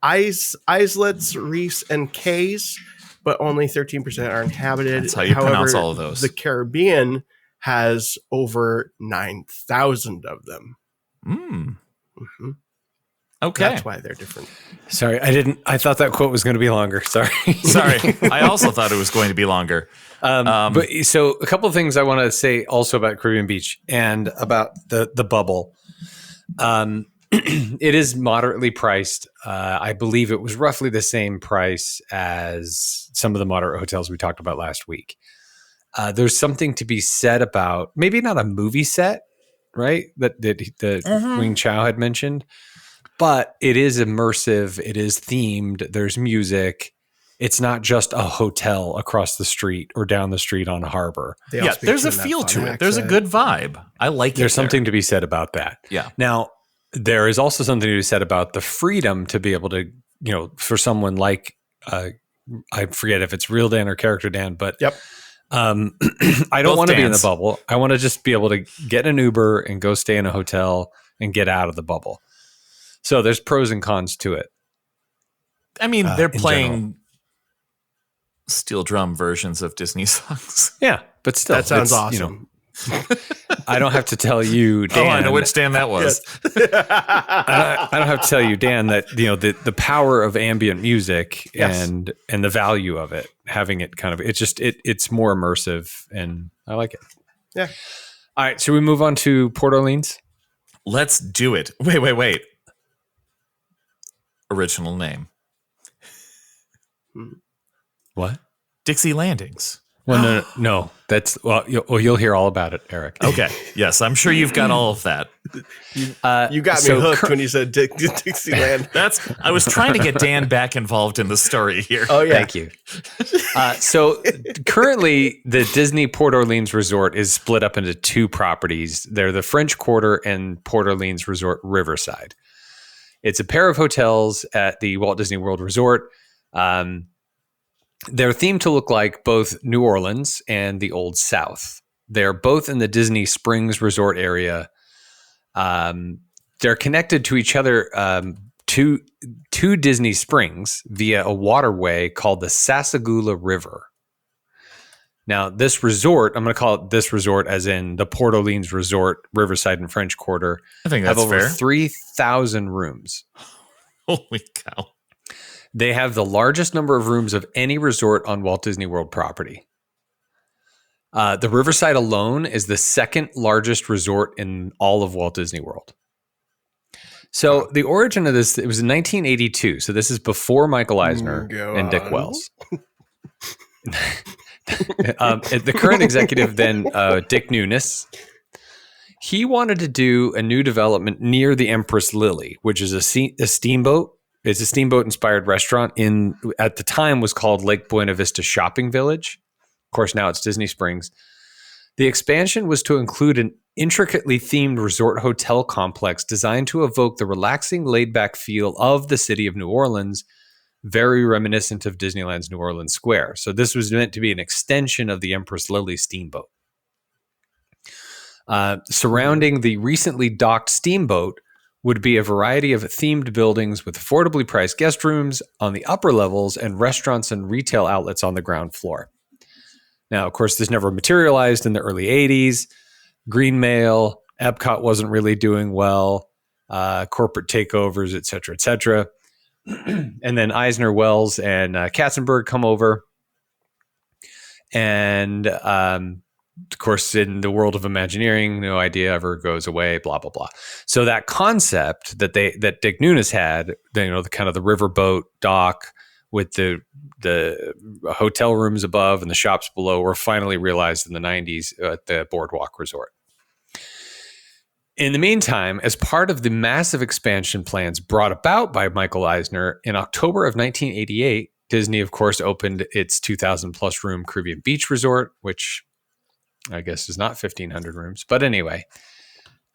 islets, reefs, and cays, but only 13% are inhabited. That's how you pronounce all of those. The Caribbean has over 9,000 of them. Mm-hmm. Okay. That's why they're different. Sorry, I thought that quote was going to be longer. Sorry. I also thought it was going to be longer. But so a couple of things I want to say also about Caribbean Beach and about the bubble. It is moderately priced. I believe it was roughly the same price as some of the moderate hotels we talked about last week. There's something to be said about maybe not a movie set, right? That Wing Chow had mentioned, but it is immersive. It is themed. There's music. It's not just a hotel across the street or down the street on a harbor. Yeah, there's a feel to it. There's a good vibe. I like it. There's something to be said about that. Yeah. Now, there is also something to be said about the freedom to be able to, for someone like, I forget if it's real Dan or character Dan, but yep. I don't want to be in the bubble. I want to just be able to get an Uber and go stay in a hotel and get out of the bubble. So there's pros and cons to it. I mean, they're playing steel drum versions of Disney songs. Yeah, but still. That sounds awesome. I don't have to tell you, Dan. Oh, I know which Dan that was. I don't have to tell you, Dan, that the power of ambient music and the value of it, having it kind of it's more immersive, and I like it. Yeah. All right, should we move on to Port Orleans? Let's do it. Wait. Original name. What? Dixie Landings. Well, no. That's you'll hear all about it, Eric. Okay. Yes, I'm sure you've got all of that. You got me hooked when you said Dixieland. I was trying to get Dan back involved in the story here. Oh yeah, thank you. So currently, the Disney Port Orleans Resort is split up into two properties. They're the French Quarter and Port Orleans Resort Riverside. It's a pair of hotels at the Walt Disney World Resort. They're themed to look like both New Orleans and the Old South. They're both in the Disney Springs Resort area. They're connected to each other to Disney Springs via a waterway called the Sassagoula River. Now, this resort, I'm going to call it this resort as in the Port Orleans Resort, Riverside and French Quarter. I think that's have over fair. 3,000 rooms. Holy cow. They have the largest number of rooms of any resort on Walt Disney World property. The Riverside alone is the second largest resort in all of Walt Disney World. So the origin of this, it was in 1982. So this is before Michael Eisner and Dick Wells. The current executive then, Dick Nunes, he wanted to do a new development near the Empress Lily, which is a steamboat. It's a steamboat-inspired restaurant at the time was called Lake Buena Vista Shopping Village. Of course, now it's Disney Springs. The expansion was to include an intricately themed resort hotel complex designed to evoke the relaxing, laid-back feel of the city of New Orleans, very reminiscent of Disneyland's New Orleans Square. So this was meant to be an extension of the Empress Lily steamboat. Surrounding the recently docked steamboat would be a variety of themed buildings with affordably priced guest rooms on the upper levels and restaurants and retail outlets on the ground floor. Now, of course, this never materialized in the early 80s. Greenmail, Epcot wasn't really doing well, corporate takeovers, et cetera, et cetera. And then Eisner, Wells, and Katzenberg come over. And, of course, in the world of Imagineering, no idea ever goes away, blah, blah, blah. So that concept that Dick Nunes had, the kind of the riverboat dock with the hotel rooms above and the shops below were finally realized in the 90s at the Boardwalk Resort. In the meantime, as part of the massive expansion plans brought about by Michael Eisner, in October of 1988, Disney, of course, opened its 2,000 plus room Caribbean Beach Resort, which I guess is not 1,500 rooms. But anyway.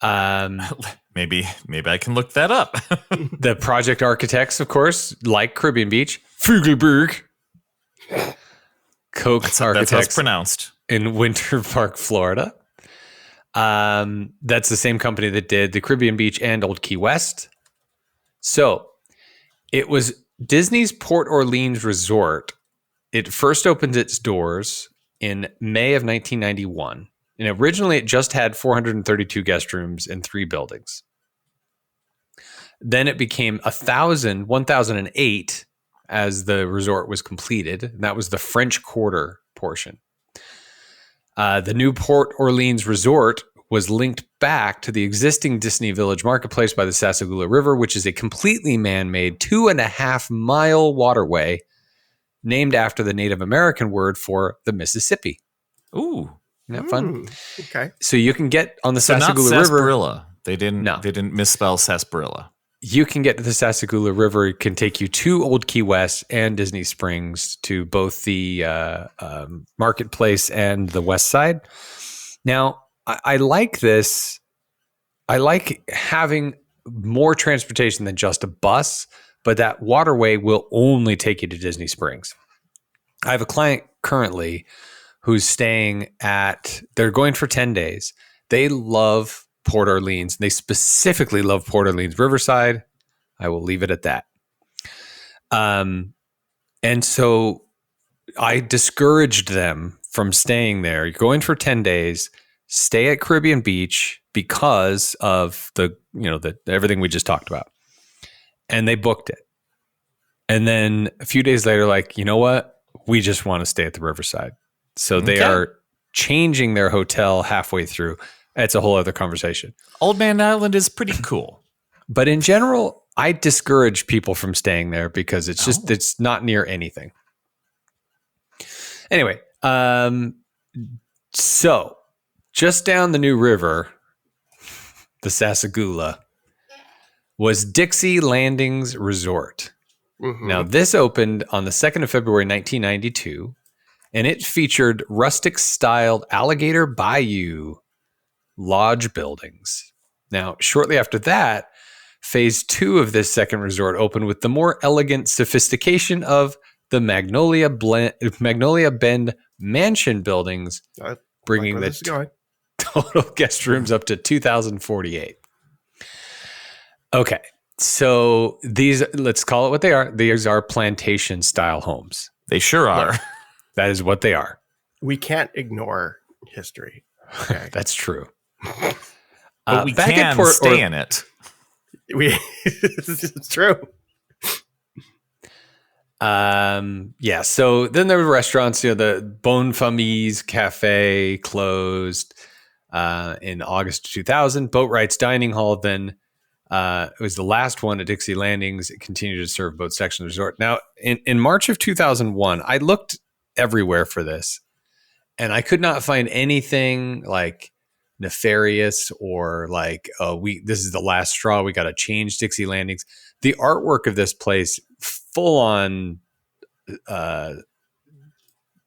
Maybe I can look that up. The project architects, of course, like Caribbean Beach, Fugelberg, Koch That's architects how it's pronounced. in Winter Park, Florida. That's the same company that did the Caribbean Beach and Old Key West. So it was Disney's Port Orleans Resort. It first opened its doors in May of 1991. And originally it just had 432 guest rooms in 3 buildings. Then it became 1,008 as the resort was completed. And that was the French Quarter portion. The new Port Orleans Resort was linked back to the existing Disney Village Marketplace by the Sassagoula River, which is a completely man-made 2.5-mile waterway named after the Native American word for the Mississippi. Ooh. Isn't that fun? Okay. So you can get on the So not Sassagoula River. sarsaparilla. They didn't misspell sarsaparilla. You can get to the Sassagoula River. It can take you to Old Key West and Disney Springs, to both the Marketplace and the West Side. Now, I like this. I like having more transportation than just a bus, but that waterway will only take you to Disney Springs. I have a client currently who's they're going for 10 days. They love Port Orleans. They specifically love Port Orleans Riverside. I will leave it at that. And so I discouraged them from staying there. You're going for 10 days, stay at Caribbean Beach because of the everything we just talked about. And they booked it. And then a few days later, like, you know what? We just want to stay at the Riverside. So they are changing their hotel halfway through. It's a whole other conversation. Old Man Island is pretty cool. But in general, I discourage people from staying there because it's not near anything. Anyway, so just down the New River, the Sassagoula, was Dixie Landings Resort. Mm-hmm. Now, this opened on the 2nd of February, 1992, and it featured rustic-styled Alligator Bayou lodge buildings. Now, shortly after that, phase 2 of this second resort opened with the more elegant sophistication of the Magnolia Bend Mansion buildings, bringing the total guest rooms up to 2,048. Okay, so these, let's call it what they are. These are plantation style homes. They sure are. That is what they are. We can't ignore history. Okay. That's true. But we can stay in it. It's true. Yeah. So then there were restaurants. The Bonne Famille's Cafe closed in August of 2000. Boatwright's Dining Hall then it was the last one at Dixie Landings. It continued to serve both sections of the resort. Now, in March of 2001, I looked everywhere for this, and I could not find anything like nefarious or like, this is the last straw. We got to change Dixie Landings. The artwork of this place, full on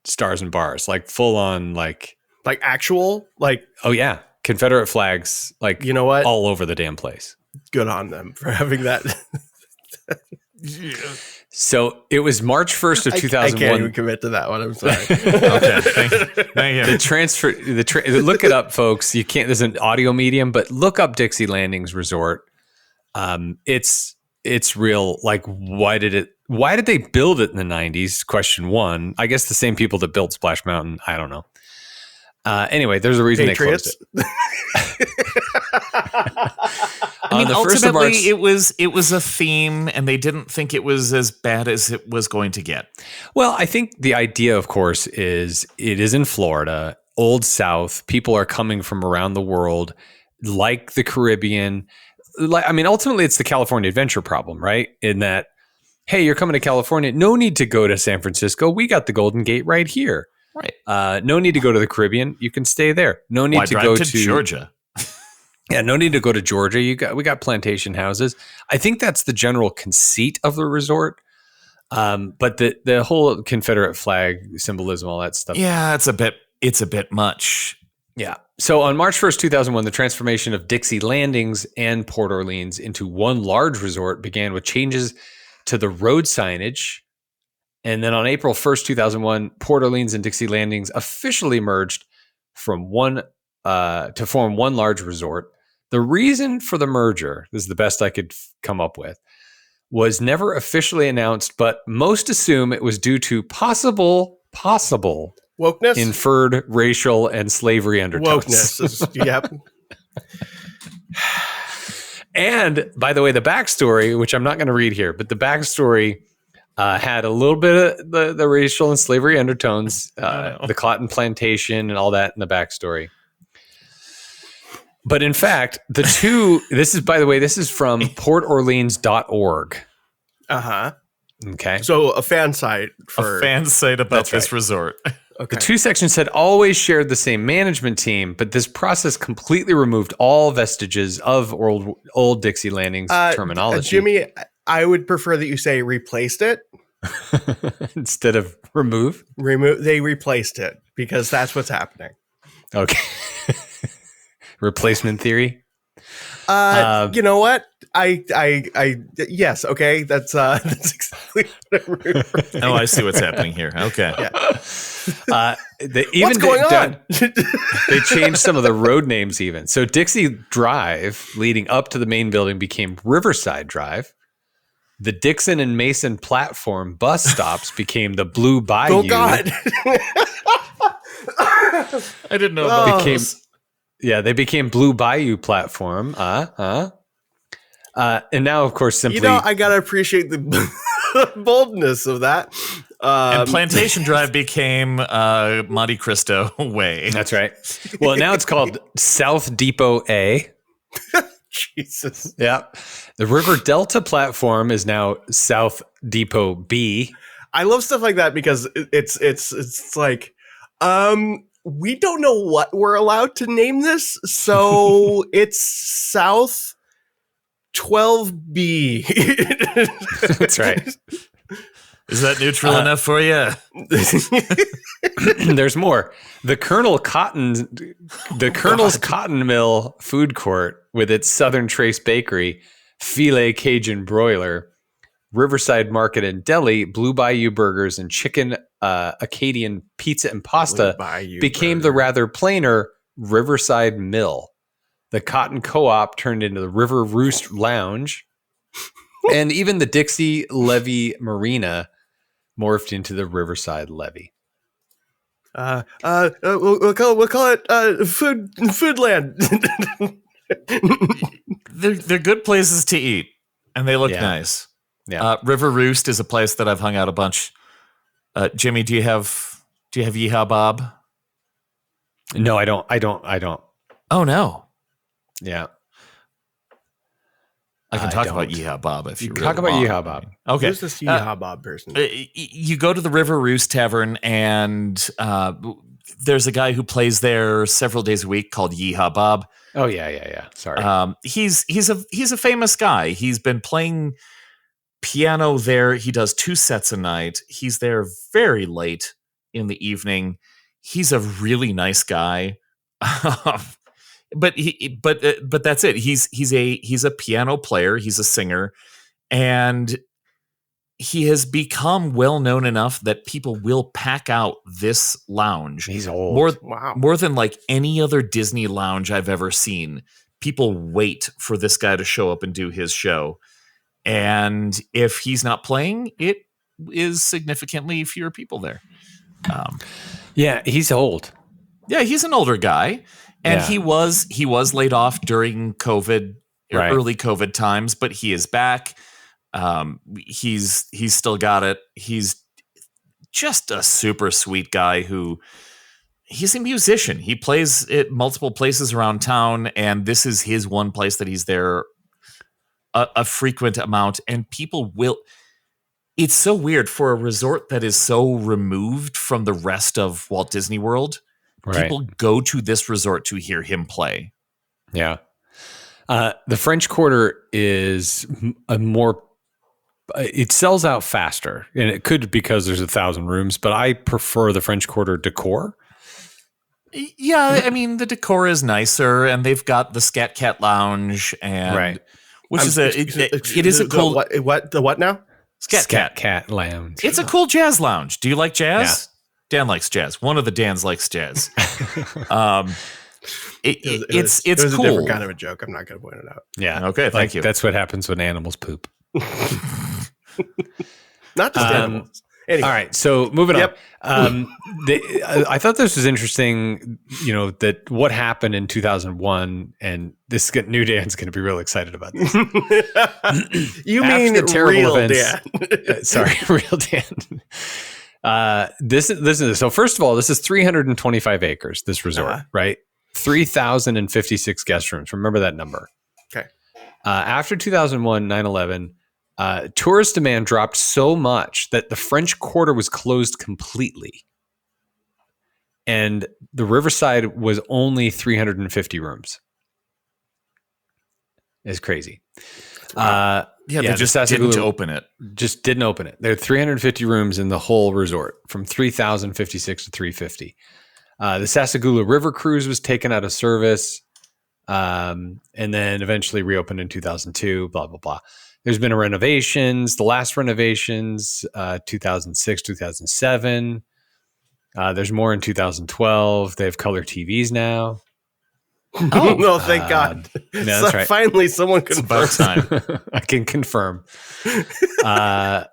stars and bars, like full on like actual, like, oh yeah, Confederate flags, like, you know what, all over the damn place. Good on them for having that. So it was March 1st of 2001. I can't even commit to that one. I'm sorry. Okay, thank you. Look it up, folks. You can't. There's an audio medium, but look up Dixie Landings Resort. It's real. Like, why did it why did they build it in the 90s? Question one. I guess the same people that built Splash Mountain. I don't know. Anyway, there's a reason Patriots. they closed it. I mean, On the 1st of ultimately, March, it was a theme, and they didn't think it was as bad as it was going to get. well, I think the idea, of course, is it is in Florida, Old South. People are coming from around the world, like the Caribbean. Ultimately, it's the California adventure problem, right? In that, hey, you're coming to California. No need to go to San Francisco. We got the Golden Gate right here. Right. No need to go to the Caribbean. You can stay there. No need Why to drive go to to Georgia? Yeah, no need to go to Georgia. We got plantation houses. I think that's the general conceit of the resort. But the whole Confederate flag symbolism, all that stuff. Yeah, it's a bit much. Yeah. So on March 1st, 2001, the transformation of Dixie Landings and Port Orleans into one large resort began with changes to the road signage. And then on April 1st, 2001, Port Orleans and Dixie Landings officially merged from to form one large resort. The reason for the merger, this is the best I could come up with, was never officially announced, but most assume it was due to possible Wokeness. inferred racial and slavery undertones. Wokeness. Yep. And by the way, the backstory, which I'm not going to read here, but the backstory had a little bit of the racial and slavery undertones, the cotton plantation and all that in the backstory. But in fact, this is from portorleans.org. Uh-huh. Okay. So a fan site for A fan site about That's this right. resort. Okay. The two sections had always shared the same management team, but this process completely removed all vestiges of old Dixie Landings terminology. Jimmy, I would prefer that you say replaced it. Instead of remove. They replaced it because that's what's happening. Okay. Replacement theory. You know what? Yes. Okay. That's exactly what I remember. Oh, I see what's happening here. Okay. Yeah. What's going on? They changed some of the road names even. So Dixie Drive leading up to the main building became Riverside Drive. The Dixon and Mason platform bus stops became the Blue Bayou. Oh God. I didn't know about this. They became Blue Bayou platform. And now, of course, simply... I got to appreciate the boldness of that. And Plantation Drive became Monte Cristo Way. That's right. Well, now it's called South Depot A. Jesus. Yeah. The River Delta platform is now South Depot B. I love stuff like that because it's like, we don't know what we're allowed to name this, so it's South 12B. That's right. Is that neutral enough for you? There's more. The Colonel's Cotton Mill food court with its Southern Trace Bakery, Filet Cajun Broiler, Riverside Market and Deli, Blue Bayou Burgers, and Chicken Acadian Pizza and Pasta became the rather plainer Riverside Mill. The Cotton Co-op turned into the River Roost Lounge, and even the Dixie Levee Marina morphed into the Riverside Levee. We'll call it Foodland. They're good places to eat, and they look Yeah. nice. Yeah. River Roost is a place that I've hung out a bunch. Jimmy, do you have Yeehaw Bob? No, I don't. Oh no, Yeah. I can I talk don't. about Yeehaw Bob if you really Talk about want. Yeehaw Bob. Okay. Who's this Yeehaw Bob person? You go to the River Roost Tavern, and there's a guy who plays there several days a week called Yeehaw Bob. Oh yeah. Sorry. He's a famous guy. He's been playing piano there. He does 2 sets a night. He's there very late in the evening. He's a really nice guy. But that's it. He's a piano player. He's a singer, and he has become well known enough that people will pack out this lounge. He's old. More than like any other Disney lounge I've ever seen. People wait for this guy to show up and do his show. And if he's not playing, it is significantly fewer people there. Yeah, he's old. Yeah, he's an older guy, and he was laid off during COVID, early COVID times, but he is back. He's still got it. He's just a super sweet guy who he's a musician. He plays at multiple places around town, and this is his one place that he's there a frequent amount, and people will. It's so weird for a resort that is so removed from the rest of Walt Disney World. Right. People go to this resort to hear him play. Yeah. The French Quarter is a more, it sells out faster, and it could because there's 1,000 rooms, but I prefer the French Quarter decor. Yeah, I mean, the decor is nicer, and they've got the Scat Cat Lounge, and which is it is a cool what now? Scat Cat Lounge. It's a cool jazz lounge. Do you like jazz? Yeah. Dan likes jazz. One of the Dans likes jazz. It's cool. A different kind of a joke. I'm not going to point it out. Yeah. Okay. Thank you. That's what happens when animals poop. Not just animals. Anyway. All right, so moving on. I thought this was interesting, that what happened in 2001, and New Dan's going to be real excited about this. You mean the real events, Dan? Sorry, real Dan. This is so. First of all, this is 325 acres. This resort, right? 3,056 guest rooms. Remember that number. Okay. After 2001, 9/11. Tourist demand dropped so much that the French Quarter was closed completely. And the Riverside was only 350 rooms. It's crazy. They just didn't open it. Just didn't open it. There are 350 rooms in the whole resort, from 3,056 to 350. The Sassagoula River Cruise was taken out of service, and then eventually reopened in 2002, blah, blah, blah. There's been renovations, the last renovations, 2006, 2007. There's more in 2012. They have color TVs now. Oh, no, thank God. No, that's right. Finally, someone confirmed. Time. I can confirm. The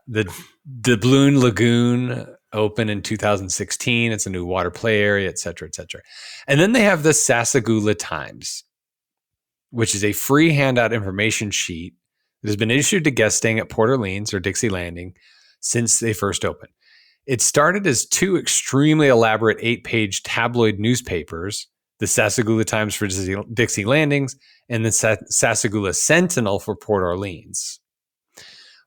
Doubloon Lagoon opened in 2016. It's a new water play area, et cetera, et cetera. And then they have the Sassagoula Times, which is a free handout information sheet that has been issued to guests staying at Port Orleans or Dixie Landing since they first opened. It started as 2 extremely elaborate 8-page tabloid newspapers, the Sassagoula Times for Dixie Landings and the Sassagoula Sentinel for Port Orleans,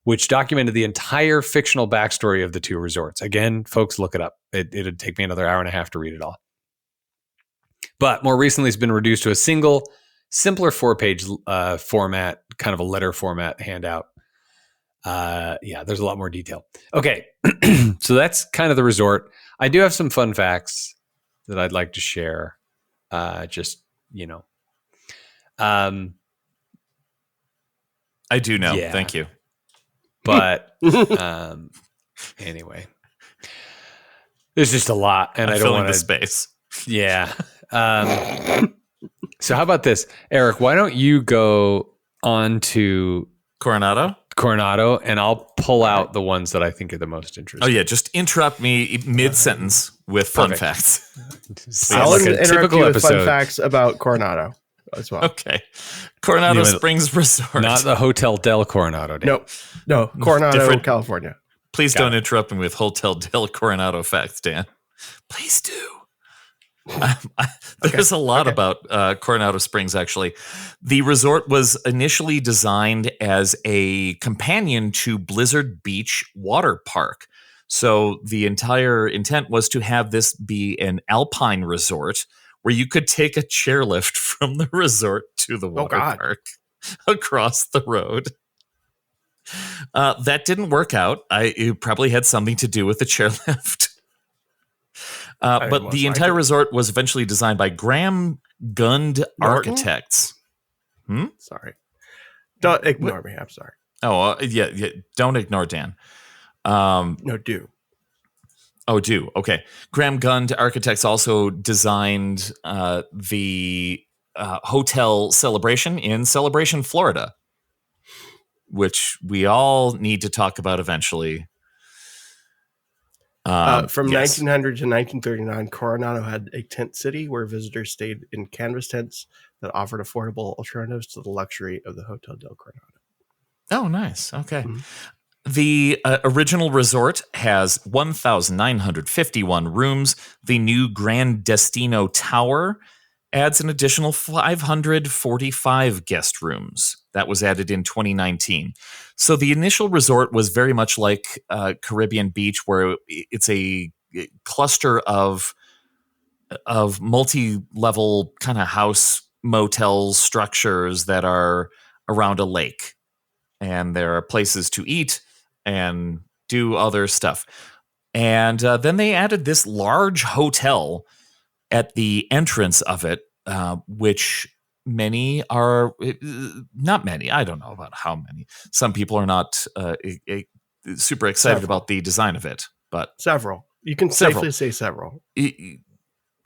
which documented the entire fictional backstory of the 2 resorts. Again, folks, look it up. It'd take me another hour and a half to read it all. But more recently, it's been reduced to a single, simpler 4-page format, kind of a letter format handout. There's a lot more detail. Okay, so that's kind of the resort. I do have some fun facts that I'd like to share. I do know. Yeah. Thank you. But anyway, there's just a lot, and I don't want the space. Yeah. So how about this, Eric? Why don't you go on to Coronado, and I'll pull out the ones that I think are the most interesting. Oh yeah, just interrupt me mid-sentence with fun facts. I'll interrupt you with fun facts about Coronado as well. Okay, Coronado Springs Resort, not the Hotel del Coronado. Dan. No, Coronado, California. Please don't interrupt me with Hotel del Coronado facts, Dan. Please do. There's a lot about Coronado Springs, actually. The resort was initially designed as a companion to Blizzard Beach Water Park. So the entire intent was to have this be an alpine resort where you could take a chairlift from the resort to the water park across the road. That didn't work out. It probably had something to do with the chairlift. But the entire resort was eventually designed by Graham Gund Architects. Sorry. Don't ignore me. I'm sorry. Oh, yeah. Don't ignore Dan. No, do. Oh, do. Okay. Graham Gund Architects also designed the Hotel Celebration in Celebration, Florida. which we all need to talk about eventually. From yes. 1900 to 1939, Coronado had a tent city where visitors stayed in canvas tents that offered affordable alternatives to the luxury of the Hotel del Coronado. Oh, nice. Okay. Mhm. The original resort has 1,951 rooms. The new Grand Destino Tower adds an additional 545 guest rooms. That was added in 2019. So the initial resort was very much like Caribbean Beach, where it's a cluster of multi-level kind of house motel structures that are around a lake. And there are places to eat and do other stuff. And then they added this large hotel at the entrance of it, which many are not many. I don't know about how many. Some people are not super excited about the design of it, but Several. You can safely say several.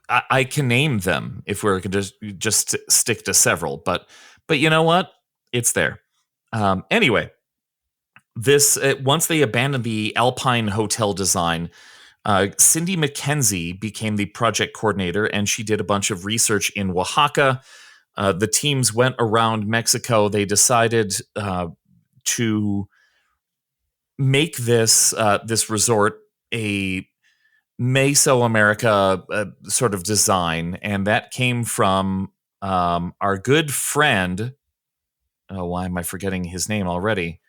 I can name them if we're going to just stick to several. But you know what? It's there. Anyway. This once they abandoned the Alpine Hotel design, Cindy McKenzie became the project coordinator, and she did a bunch of research in Oaxaca. The teams went around Mexico. They decided to make this resort a Mesoamerica sort of design, and that came from our good friend. Oh, why am I forgetting his name already?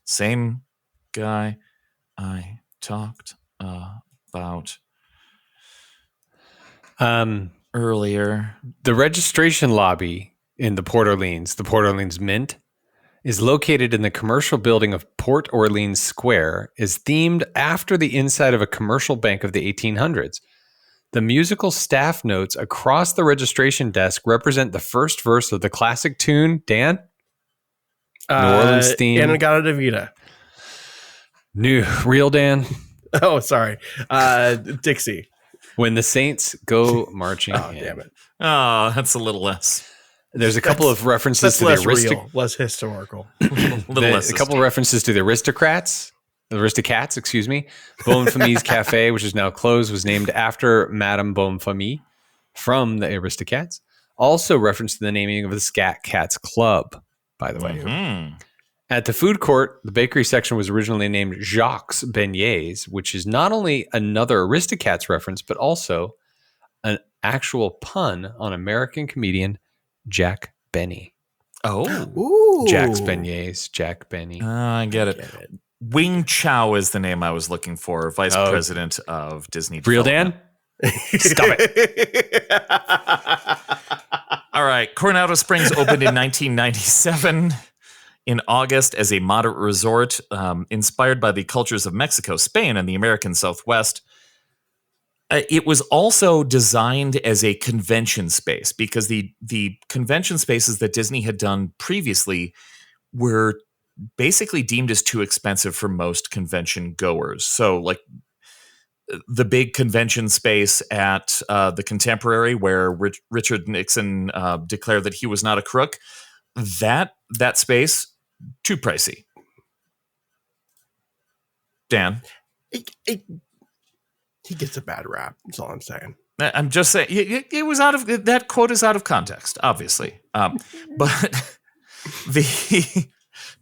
Same guy I talked about earlier. The registration lobby in the Port Orleans Mint, is located in the commercial building of Port Orleans Square, is themed after the inside of a commercial bank of the 1800s. The musical staff notes across the registration desk represent the first verse of the classic tune, Dan? New Orleans theme. Aaaaand de Vida. Real Dan? Oh, sorry. Dixie. When the Saints go marching in. Damn it. Oh, that's a little less. There's a couple of references to less the real, less historical. A couple of references to the Aristocats. Excuse me. Bonfamille's Cafe, which is now closed, was named after Madame Bonfamille from the Aristocats. Also referenced to the naming of the Scat Cats Club, by the way. Mm-hmm. At the food court, the bakery section was originally named Jacques Beignets, which is not only another Aristocats reference, but also an actual pun on American comedian Jack Benny. Oh. Ooh. Jack's Beignets, Jack Benny. I get it. Wing Chow is the name I was looking for, vice president of Disney. Real Dan? Stop it. All right. Coronado Springs opened in 1997 in August as a moderate resort inspired by the cultures of Mexico, Spain, and the American Southwest. It was also designed as a convention space because the convention spaces that Disney had done previously were basically deemed as too expensive for most convention goers. So like the big convention space at the Contemporary where Richard Nixon declared that he was not a crook, that space, too pricey. Dan? He gets a bad rap. That's all I'm saying. I'm just saying it was that quote is out of context, obviously. But the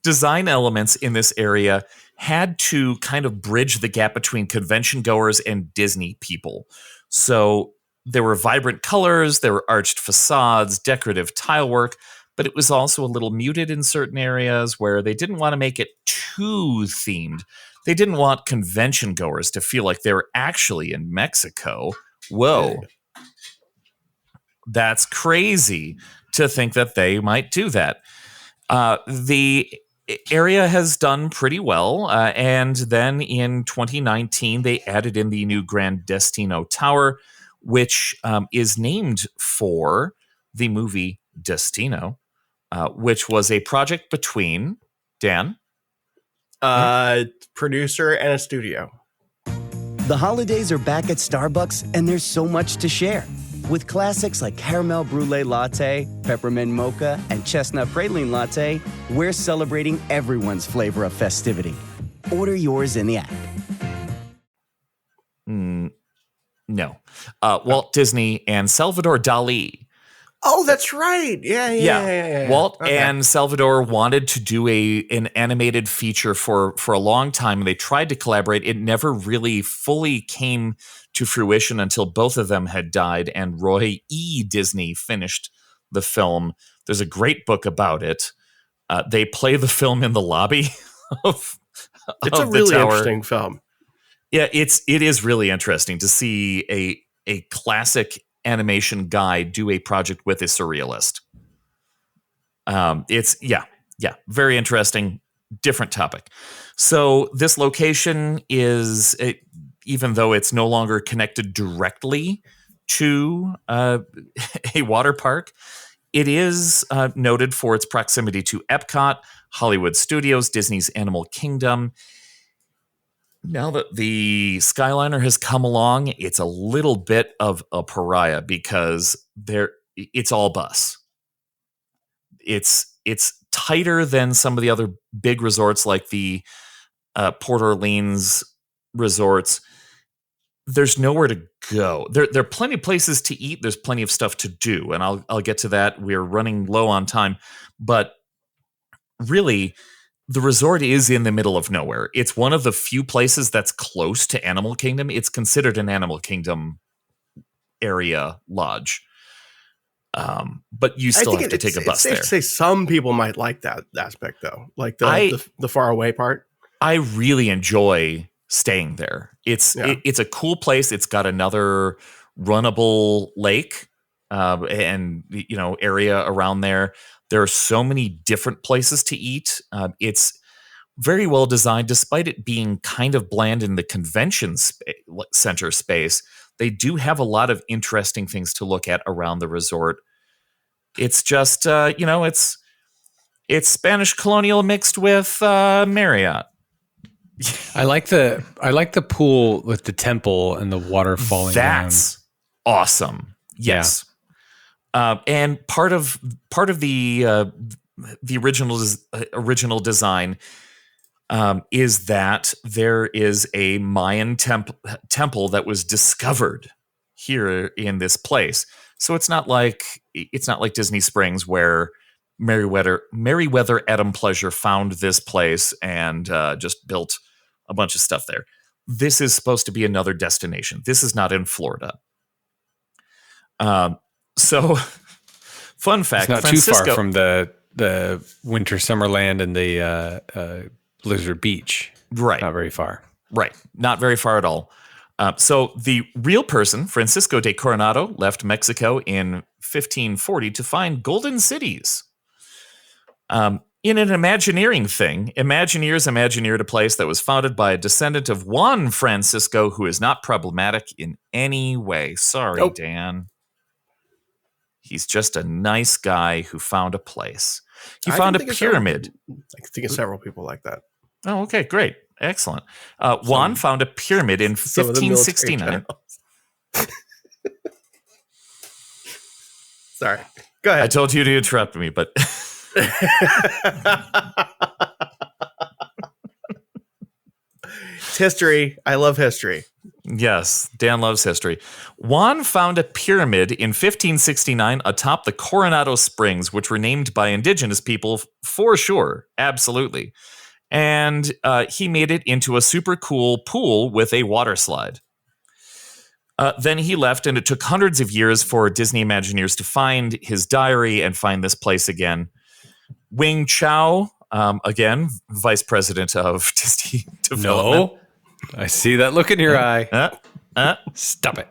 design elements in this area had to kind of bridge the gap between convention goers and Disney people. So there were vibrant colors, there were arched facades, decorative tile work, but it was also a little muted in certain areas where they didn't want to make it too themed. They didn't want convention goers to feel like they were actually in Mexico. Whoa. That's crazy to think that they might do that. The area has done pretty well. And then in 2019, they added in the new Grand Destino Tower, which is named for the movie Destino, which was a project between Dan, producer and a studio. The holidays are back at Starbucks, and there's so much to share. With classics like caramel brulee latte, peppermint mocha, and chestnut praline latte, we're celebrating everyone's flavor of festivity. Order yours in the app. No. Walt Disney and Salvador Dali. Oh, that's right. Yeah. Walt and Salvador wanted to do an animated feature for a long time, and they tried to collaborate. It never really fully came to fruition until both of them had died, and Roy E. Disney finished the film. There's a great book about it. They play the film in the lobby of It's a really interesting film. Yeah, it is really interesting to see a classic animation guy do a project with a surrealist. It's very interesting, different topic. So this location is, even though it's no longer connected directly to a water park, it is noted for its proximity to Epcot, Hollywood Studios, Disney's Animal Kingdom. Now that the Skyliner has come along, it's a little bit of a pariah because it's all bus. It's tighter than some of the other big resorts like the Port Orleans resorts. There's nowhere to go. There are plenty of places to eat. There's plenty of stuff to do, and I'll get to that. We're running low on time, but really, the resort is in the middle of nowhere. It's one of the few places that's close to Animal Kingdom. It's considered an Animal Kingdom area lodge. But you still have to take a bus there. I'd say some people might like that aspect, though, like the far away part. I really enjoy staying there. It's a cool place. It's got another runnable lake and area around there. There are so many different places to eat. It's very well designed, despite it being kind of bland in the convention center space. They do have a lot of interesting things to look at around the resort. It's just, it's Spanish colonial mixed with Marriott. I like the pool with the temple and the water falling down. That's awesome. Yes. Yeah. And part of the original design is that there is a Mayan temple that was discovered here in this place. So it's not like Disney Springs where Meriwether Adam Pleasure found this place and just built a bunch of stuff there. This is supposed to be another destination. This is not in Florida. So, fun fact: it's not too far from the Winter Summerland and the Blizzard Beach. Right, not very far. Right, not very far at all. So the real person, Francisco de Coronado, left Mexico in 1540 to find golden cities. In an Imagineering thing, Imagineers imagineered a place that was founded by a descendant of Juan Francisco, who is not problematic in any way. Sorry, nope. Dan. He's just a nice guy who found a place. He found a pyramid. I think of several people like that. Oh, okay, great. Excellent. Juan found a pyramid in 1569. Sorry. Go ahead. I told you to interrupt me, but... It's history. I love history. Yes, Dan loves history. Juan found a pyramid in 1569 atop the Coronado Springs, which were named by indigenous people for sure. Absolutely. And he made it into a super cool pool with a water slide. Then he left, and it took hundreds of years for Disney Imagineers to find his diary and find this place again. Wing Chow, again, vice president of Disney Development. No, I see that look in your eye. Stop it.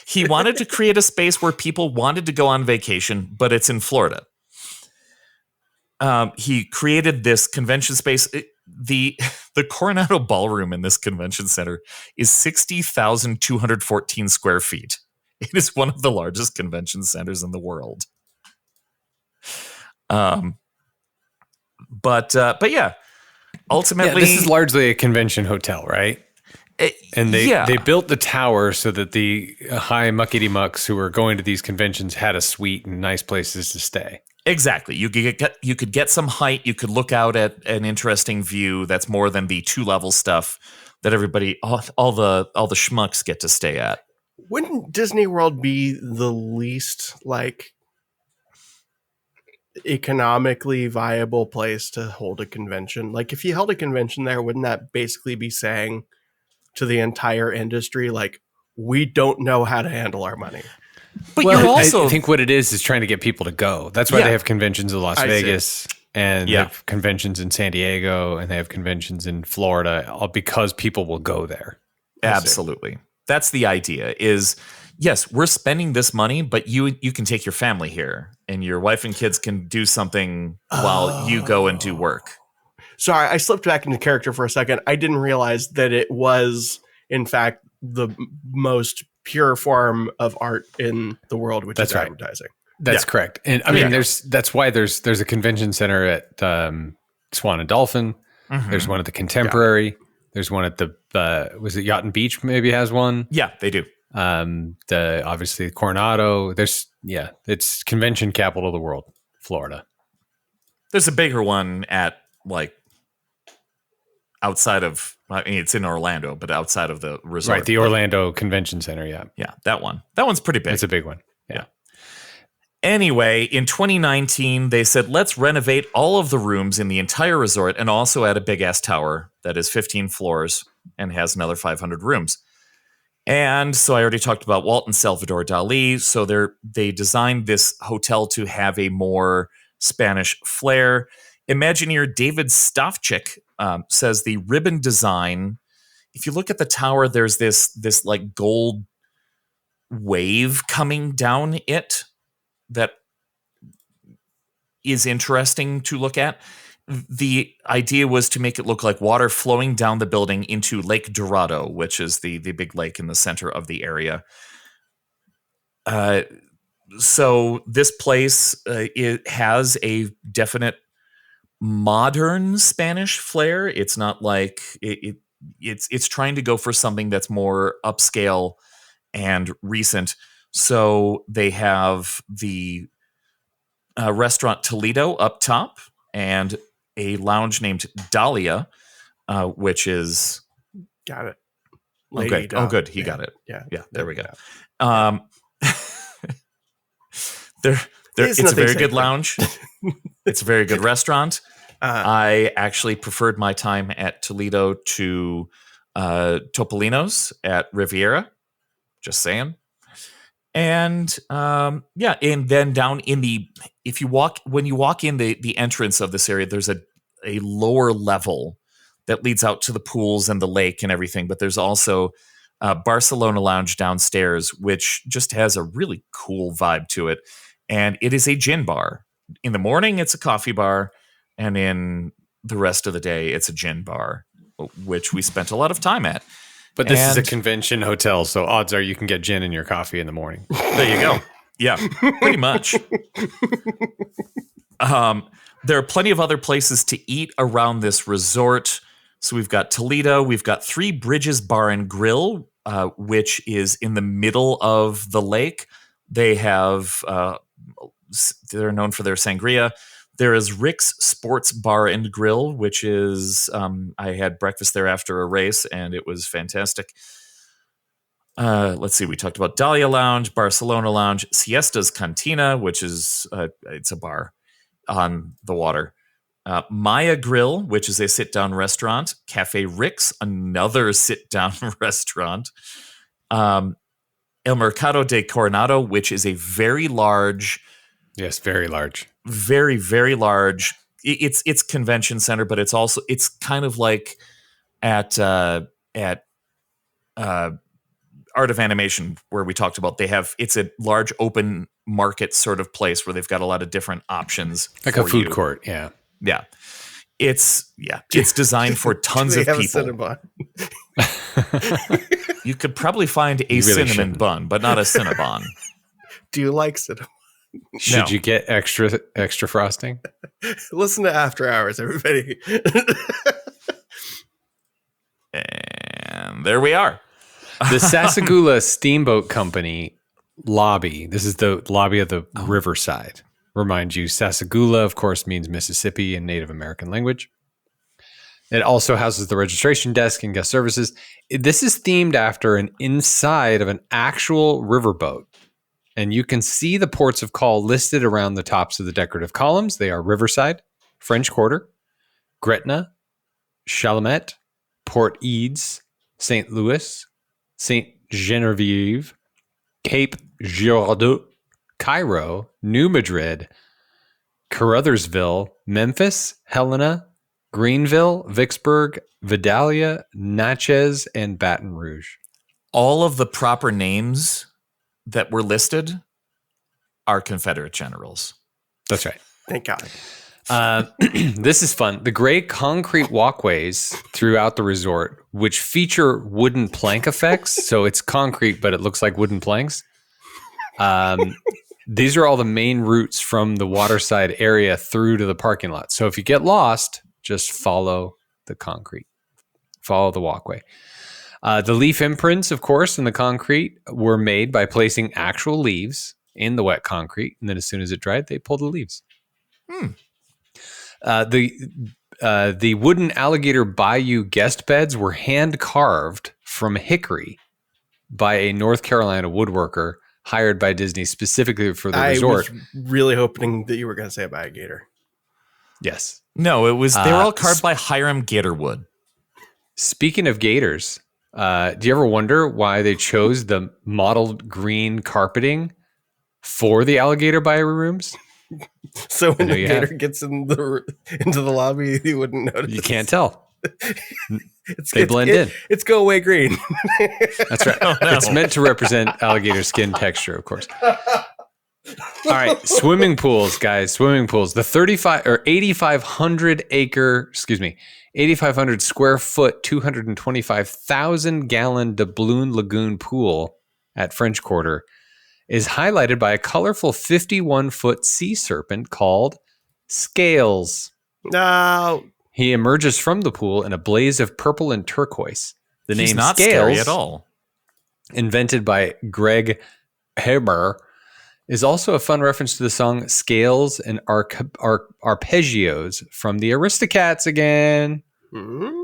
He wanted to create a space where people wanted to go on vacation, but it's in Florida. He created this convention space. The Coronado Ballroom in this convention center is 60,214 square feet. It is one of the largest convention centers in the world. But yeah, ultimately, this is largely a convention hotel, right? And they Yeah. built the tower so that the high muckety mucks who were going to these conventions had a suite and nice places to stay. Exactly. You could get some height. You could look out at an interesting view that's more than the 2-level stuff that everybody, all the schmucks get to stay at. Wouldn't Disney World be the least like economically viable place to hold a convention? Like if you held a convention there, wouldn't that basically be saying to the entire industry, like, we don't know how to handle our money? But well, you're also, I think what it is trying to get people to go. That's why they have conventions in Las Vegas and they have conventions in San Diego and they have conventions in Florida, all because people will go there. Absolutely. That's the idea is, yes, we're spending this money, but you can take your family here and your wife and kids can do something while you go and do work. Sorry, I slipped back into character for a second. I didn't realize that it was, in fact, the most pure form of art in the world, which is advertising. That's correct. And I mean, that's why there's a convention center at Swan and Dolphin. Mm-hmm. There's one at the Contemporary. There's one at the was it Yacht and Beach? Maybe has one. Yeah, they do. Obviously Coronado. It's convention capital of the world, Florida. There's a bigger one at like outside of. I mean, it's in Orlando, but outside of the resort. Right, the Orlando Convention Center. Yeah, that one. That one's pretty big. It's a big one. Yeah. Anyway, in 2019, they said, let's renovate all of the rooms in the entire resort and also add a big-ass tower that is 15 floors and has another 500 rooms. And so I already talked about Walt and Salvador Dali. So they designed this hotel to have a more Spanish flair. Imagineer David Stofchik says the ribbon design, if you look at the tower, there's this like gold wave coming down it that is interesting to look at. The idea was to make it look like water flowing down the building into Lake Dorado, which is the big lake in the center of the area. So this place it has a definite modern Spanish flair. It's not like it's trying to go for something that's more upscale and recent. So they have the restaurant Toledo up top and a lounge named Dahlia, which is got it. Okay. Oh, good. He got it. Yeah. There we go. It's a very good lounge. It's a very good restaurant. I actually preferred my time at Toledo to Topolino's at Riviera. Just saying. And and then down in when you walk in the entrance of this area, there's a lower level that leads out to the pools and the lake and everything. But there's also Barcelona Lounge downstairs, which just has a really cool vibe to it. And it is a gin bar. In the morning, it's a coffee bar. And in the rest of the day, it's a gin bar, which we spent a lot of time at. But this is a convention hotel, so odds are you can get gin in your coffee in the morning. There you go. Yeah, pretty much. There are plenty of other places to eat around this resort. So we've got Toledo. We've got Three Bridges Bar and Grill, which is in the middle of the lake. They have they're known for their sangria. There is Rick's Sports Bar and Grill, which is I had breakfast there after a race, and it was fantastic. Let's see. We talked about Dahlia Lounge, Barcelona Lounge, Siesta's Cantina, which is it's a bar on the water. Maya Grill, which is a sit-down restaurant. Cafe Rick's, another sit-down restaurant. El Mercado de Coronado, which is a very large... Yes, very large. Very, very large. It's convention center, but it's kind of like at Art of Animation, where we talked about it's a large open market sort of place where they've got a lot of different options. Like a food court, yeah. Yeah. It's designed for tons of people. You could probably find a cinnamon bun, but not a Cinnabon. Do you like cinnamon? Should you get extra frosting? Listen to After Hours, everybody. And And there we are. The Sassagoula Steamboat Company lobby. This is the lobby of the Riverside. Remind you, Sassagoula, of course, means Mississippi in Native American language. It also houses the registration desk and guest services. This is themed after an inside of an actual riverboat. And you can see the ports of call listed around the tops of the decorative columns. They are Riverside, French Quarter, Gretna, Chalmette, Port Eads, St. Louis, St. Genevieve, Cape Girardeau, Cairo, New Madrid, Caruthersville, Memphis, Helena, Greenville, Vicksburg, Vidalia, Natchez, and Baton Rouge. All of the proper names that were listed are Confederate generals. That's right. Thank God. This is fun. The gray concrete walkways throughout the resort, which feature wooden plank effects. So it's concrete, but it looks like wooden planks. These are all the main routes from the waterside area through to the parking lot. So if you get lost, just follow the concrete. Follow the walkway. The leaf imprints, of course, in the concrete were made by placing actual leaves in the wet concrete. And then as soon as it dried, they pulled the leaves. The wooden alligator bayou guest beds were hand carved from hickory by a North Carolina woodworker hired by Disney specifically for the resort. I was really hoping that you were going to say about a gator. Yes. No, it was they were all carved by Hiram Gatorwood. Speaking of gators, do you ever wonder why they chose the mottled green carpeting for the alligator bayou rooms? So when the gator gets into the lobby, you wouldn't notice. You can't tell. They blend in. It's go away green. That's right. Oh, no. It's meant to represent alligator skin texture, of course. All right, swimming pools, guys. Swimming pools. The 8,500 square foot, 225,000 gallon doubloon lagoon pool at French Quarter is highlighted by a colorful 51-foot sea serpent called Scales. No. He emerges from the pool in a blaze of purple and turquoise. The He's name not Scales, scary at all. invented by Greg Heber, is also a fun reference to the song Scales and Arpeggios from the Aristocats again. Mm-hmm.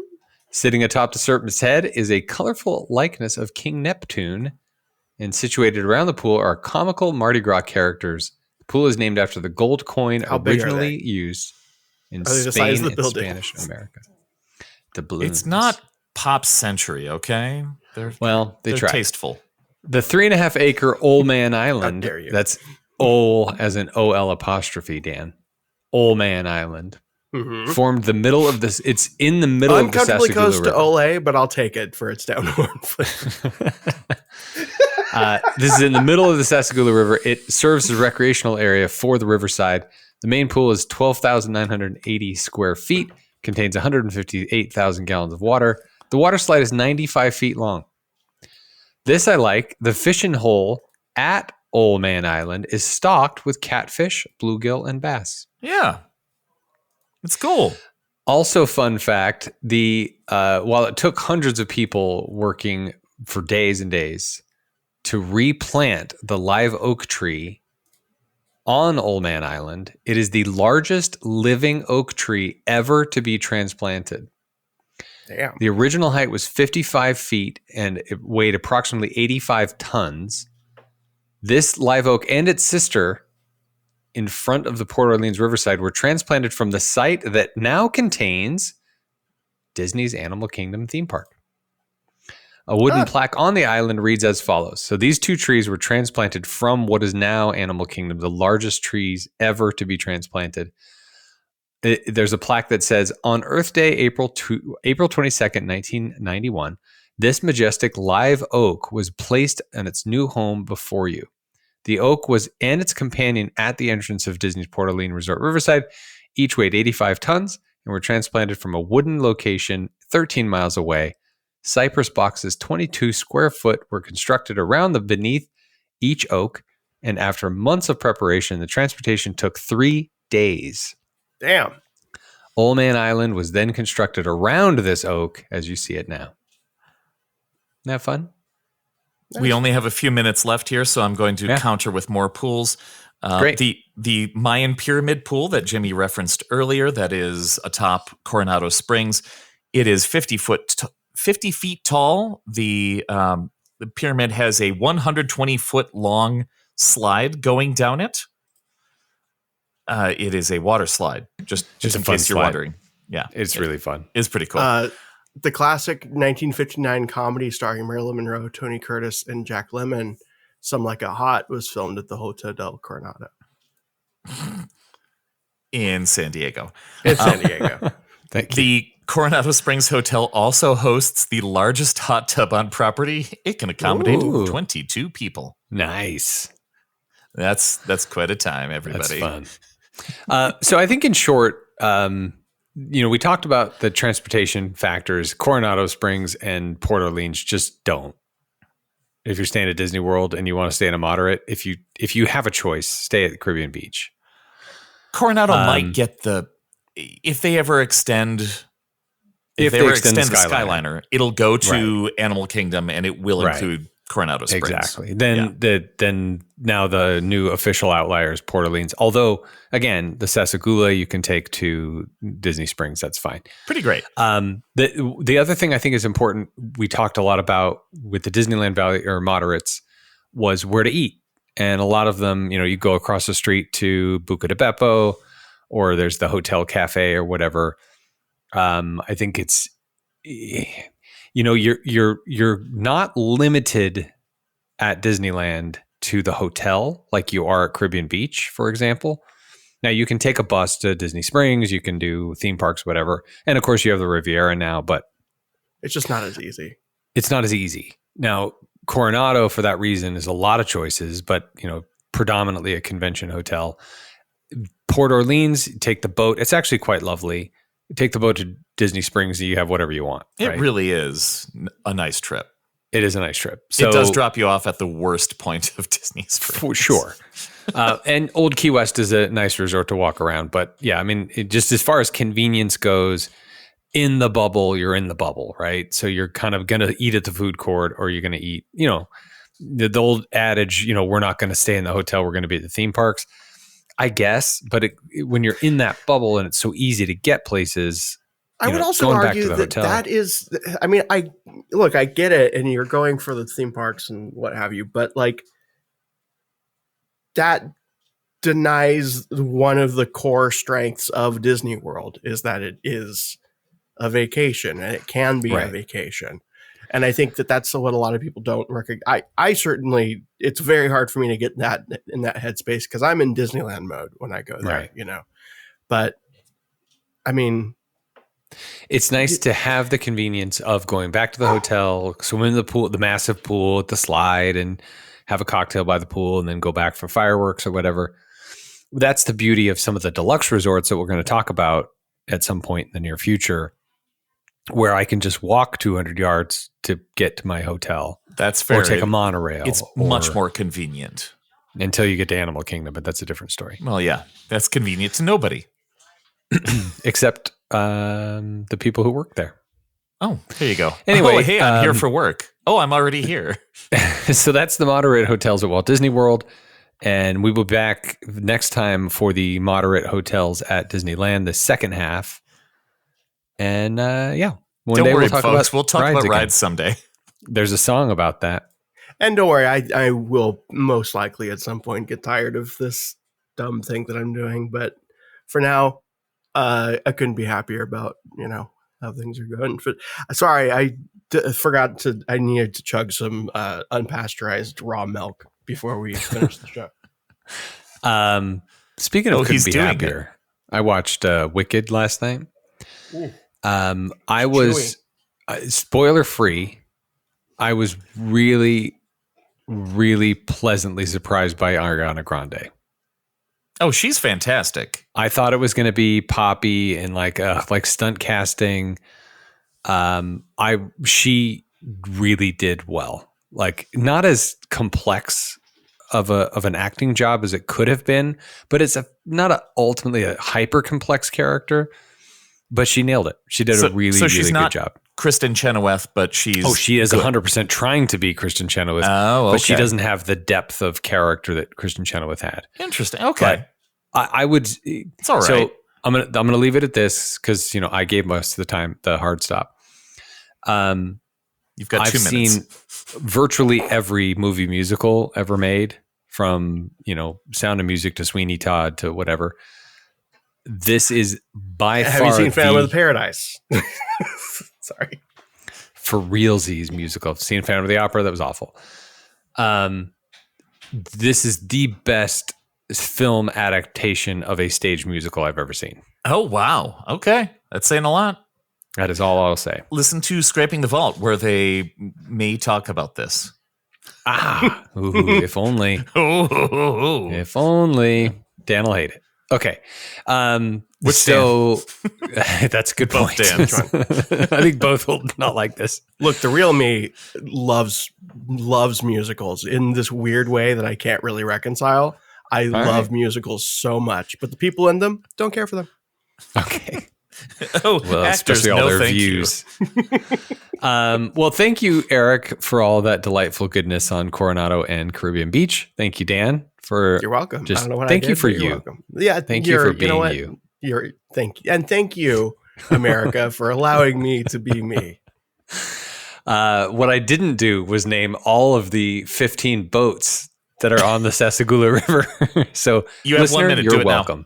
Sitting atop the serpent's head is a colorful likeness of King Neptune, and situated around the pool are comical Mardi Gras characters. The pool is named after the gold coin originally used in Spain and Spanish America. The balloons. It's not Pop Century, okay? They're try. Tasteful. The 3.5 acre Old Man Island. How dare you. That's Ol as in OL apostrophe, Dan. Old Man Island. Mm-hmm. Formed the middle of this. It's in the middle of the uncomfortably Sassagoula close River. to Olay, but I'll take it for its downward flavor. This is in the middle of the Sassagoula River. It serves as a recreational area for the Riverside. The main pool is 12,980 square feet, contains 158,000 gallons of water. The water slide is 95 feet long. This I like. The fishing hole at Old Man Island is stocked with catfish, bluegill, and bass. Yeah. It's cool. Also, fun fact, while it took hundreds of people working for days and days to replant the live oak tree on Old Man Island, it is the largest living oak tree ever to be transplanted. Damn. The original height was 55 feet and it weighed approximately 85 tons. This live oak and its sister in front of the Port Orleans Riverside were transplanted from the site that now contains Disney's Animal Kingdom theme park. A wooden plaque on the island reads as follows. So these two trees were transplanted from what is now Animal Kingdom, the largest trees ever to be transplanted. There's a plaque that says, on Earth Day, April 22nd, 1991, this majestic live oak was placed in its new home before you. The oak was and its companion at the entrance of Disney's Port Orleans Resort Riverside. Each weighed 85 tons and were transplanted from a wooden location 13 miles away. Cypress boxes 22 square foot were constructed around beneath each oak, and after months of preparation, the transportation took 3 days. Damn. Old Man Island was then constructed around this oak as you see it now. Have fun. We only have a few minutes left here, so I'm going to counter with more pools. Great. The Mayan pyramid pool that Jimmy referenced earlier, that is atop Coronado Springs, it is 50 feet tall. The pyramid has a 120-foot long slide going down it. It is a water slide, just in case you're wondering. Yeah, it's really fun. It's pretty cool. The classic 1959 comedy starring Marilyn Monroe, Tony Curtis, and Jack Lemmon, Some Like It Hot, was filmed at the Hotel del Coronado. In San Diego. Thank you. The Coronado Springs Hotel also hosts the largest hot tub on property. It can accommodate 22 people. Nice. That's quite a time, everybody. That's fun. So I think in short, we talked about the transportation factors. Coronado Springs and Port Orleans just don't. If you're staying at Disney World and you want to stay in a moderate, if you have a choice, stay at the Caribbean Beach. Coronado might get if they ever extend the Skyliner, it'll go to Animal Kingdom and it will include Coronado Springs. Exactly. Then now the new official outlier is Port Orleans. Although again, the Sassagoula you can take to Disney Springs. That's fine. Pretty great. The other thing I think is important, we talked a lot about with the Disneyland Valley or moderates, was where to eat. And a lot of them, you go across the street to Buca di Beppo, or there's the Hotel Cafe or whatever. I think it's, you're not limited at Disneyland to the hotel like you are at Caribbean Beach, for example. Now you can take a bus to Disney Springs, you can do theme parks, whatever. And of course you have the Riviera now, but it's just not as easy. It's not as easy. Now, Coronado, for that reason, is a lot of choices, but predominantly a convention hotel. Port Orleans, take the boat. It's actually quite lovely. Take the boat to Disney Springs and you have whatever you want. It really is a nice trip. It is a nice trip. So, it does drop you off at the worst point of Disney Springs. For sure. And Old Key West is a nice resort to walk around. But yeah, I mean, just as far as convenience goes, in the bubble, you're in the bubble, right? So you're kind of going to eat at the food court, or you're going to eat, the old adage, we're not going to stay in the hotel, we're going to be at the theme parks. I guess, but when you're in that bubble and it's so easy to get places, I would also argue that is, I mean, I get it, and you're going for the theme parks and what have you, but like that denies one of the core strengths of Disney World, is that it is a vacation and it can be a vacation. And I think that's what a lot of people don't recognize. I certainly, it's very hard for me to get in that headspace because I'm in Disneyland mode when I go there, But I mean, it's nice to have the convenience of going back to the hotel, swim in the pool, the massive pool at the slide, and have a cocktail by the pool, and then go back for fireworks or whatever. That's the beauty of some of the deluxe resorts that we're going to talk about at some point in the near future, where I can just walk 200 yards to get to my hotel. That's fair. Or take a monorail. It's much more convenient. Until you get to Animal Kingdom, but that's a different story. Well, yeah, that's convenient to nobody. Except the people who work there. Oh, there you go. Anyway, hey, I'm here for work. Oh, I'm already here. So that's the moderate hotels at Walt Disney World. And we will be back next time for the moderate hotels at Disneyland, the second half. And one day we'll talk about rides someday. There's a song about that. And don't worry, I will most likely at some point get tired of this dumb thing that I'm doing. But for now, I couldn't be happier about, how things are going. But sorry, I forgot I needed to chug some unpasteurized raw milk before we finish the show. Speaking of couldn't be happier, I watched Wicked last night. I was spoiler free. I was really, really pleasantly surprised by Ariana Grande. Oh, she's fantastic. I thought it was going to be poppy and like stunt casting. She really did well. Like, not as complex of an acting job as it could have been, but it's not ultimately a hyper complex character. But she nailed it. She did a really good job. Kristen Chenoweth, but she's she is good. 100% trying to be Kristen Chenoweth. Oh, okay. But she doesn't have the depth of character that Kristen Chenoweth had. Interesting. Okay. But I would. It's all right. So I'm gonna leave it at this because I gave most of the time the hard stop. You've got I've 2 minutes. seen virtually every movie musical ever made, from Sound of Music to Sweeney Todd to whatever. This is by far. Have you seen Phantom of the Paradise? Sorry. For realsies musical. I've seen Phantom of the Opera. That was awful. This is the best film adaptation of a stage musical I've ever seen. Oh, wow. Okay. That's saying a lot. That is all I'll say. Listen to Scraping the Vault, where they may talk about this. Ooh, if only. If only. Dan will hate it. Okay. That's a good Both point. Dans. I think both will not like this. Look, the real me loves musicals in this weird way that I can't really reconcile. I love musicals so much, but the people in them don't care for them. Okay. Well, actors, especially all no their thank views. Well, thank you, Eric, for all that delightful goodness on Coronado and Caribbean Beach. Thank you, Dan, for You're welcome. Just I don't know what thank I you did, for but you're you. welcome. Yeah, Thank you for being you. Thank you, and thank you, America, for allowing me to be me. What I didn't do was name all of the 15 boats that are on the Sassagoula River. So, You have listener, 1 minute. you're Do it welcome.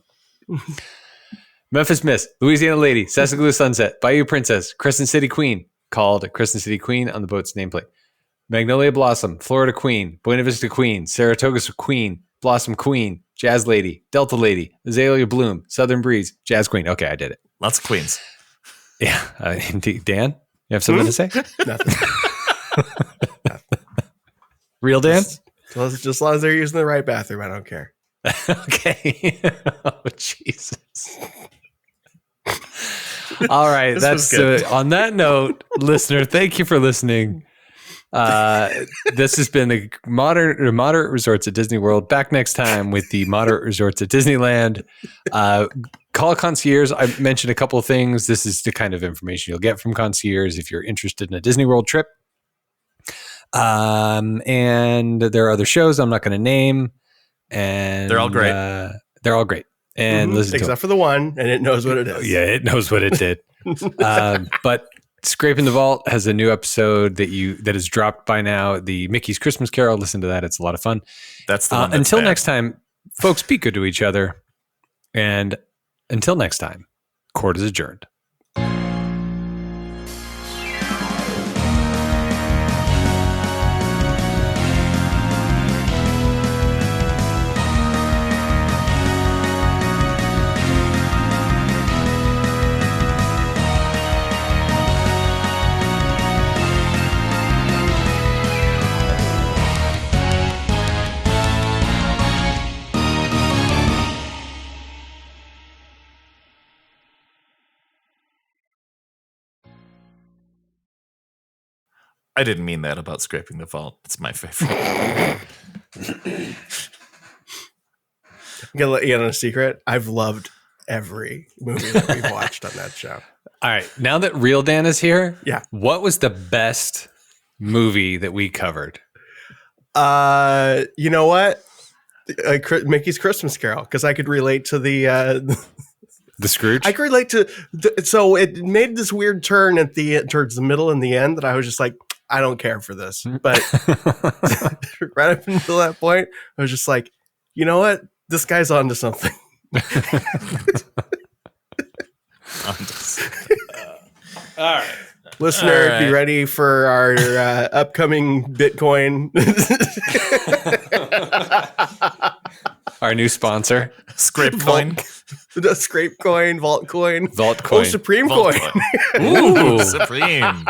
Memphis Miss, Louisiana Lady, Sassagoula Sunset, Bayou Princess, Crescent City Queen, called Crescent City Queen on the boat's nameplate. Magnolia Blossom, Florida Queen, Buena Vista Queen, Saratoga Queen, Blossom Queen, Jazz Lady, Delta Lady, Azalea Bloom, Southern Breeze, Jazz Queen. Okay, I did it. Lots of queens. Yeah, indeed. Dan, you have something to say? Nothing. Real Dan? Just as long as they're using the right bathroom, I don't care. Okay. Oh, Jesus. All right. This That's on that note, listener, thank you for listening. This has been the moderate resorts at Disney World. Back next time with the moderate resorts at Disneyland. Call a concierge. I mentioned a couple of things. This is the kind of information you'll get from concierge if you're interested in a Disney World trip. And there are other shows I'm not going to name. And they're all great. And listen except for the one, and it knows what it is. Yeah, it knows what it did. But Scraping the Vault has a new episode that is dropped by now. The Mickey's Christmas Carol. Listen to that; it's a lot of fun. That's the one. That's until bad. next time, folks. Be good to each other, and until next time, court is adjourned. I didn't mean that about Scraping the Vault. It's my favorite. I'm gonna let you in on a secret. I've loved every movie that we've watched on that show. All right, now that Real Dan is here, Yeah. what was the best movie that we covered? You know what? Mickey's Christmas Carol, because I could relate to the Scrooge. I could relate to so it made this weird turn at towards the middle and the end that I was just like, I don't care for this. But right up until that point, I was just like, you know what? This guy's onto something. All right. Listener, be ready for our upcoming Bitcoin. Our new sponsor, Scrape Coin. The Scrape Coin, Vault Coin. Vault Coin. Oh, Supreme Vault Coin. Ooh, Supreme.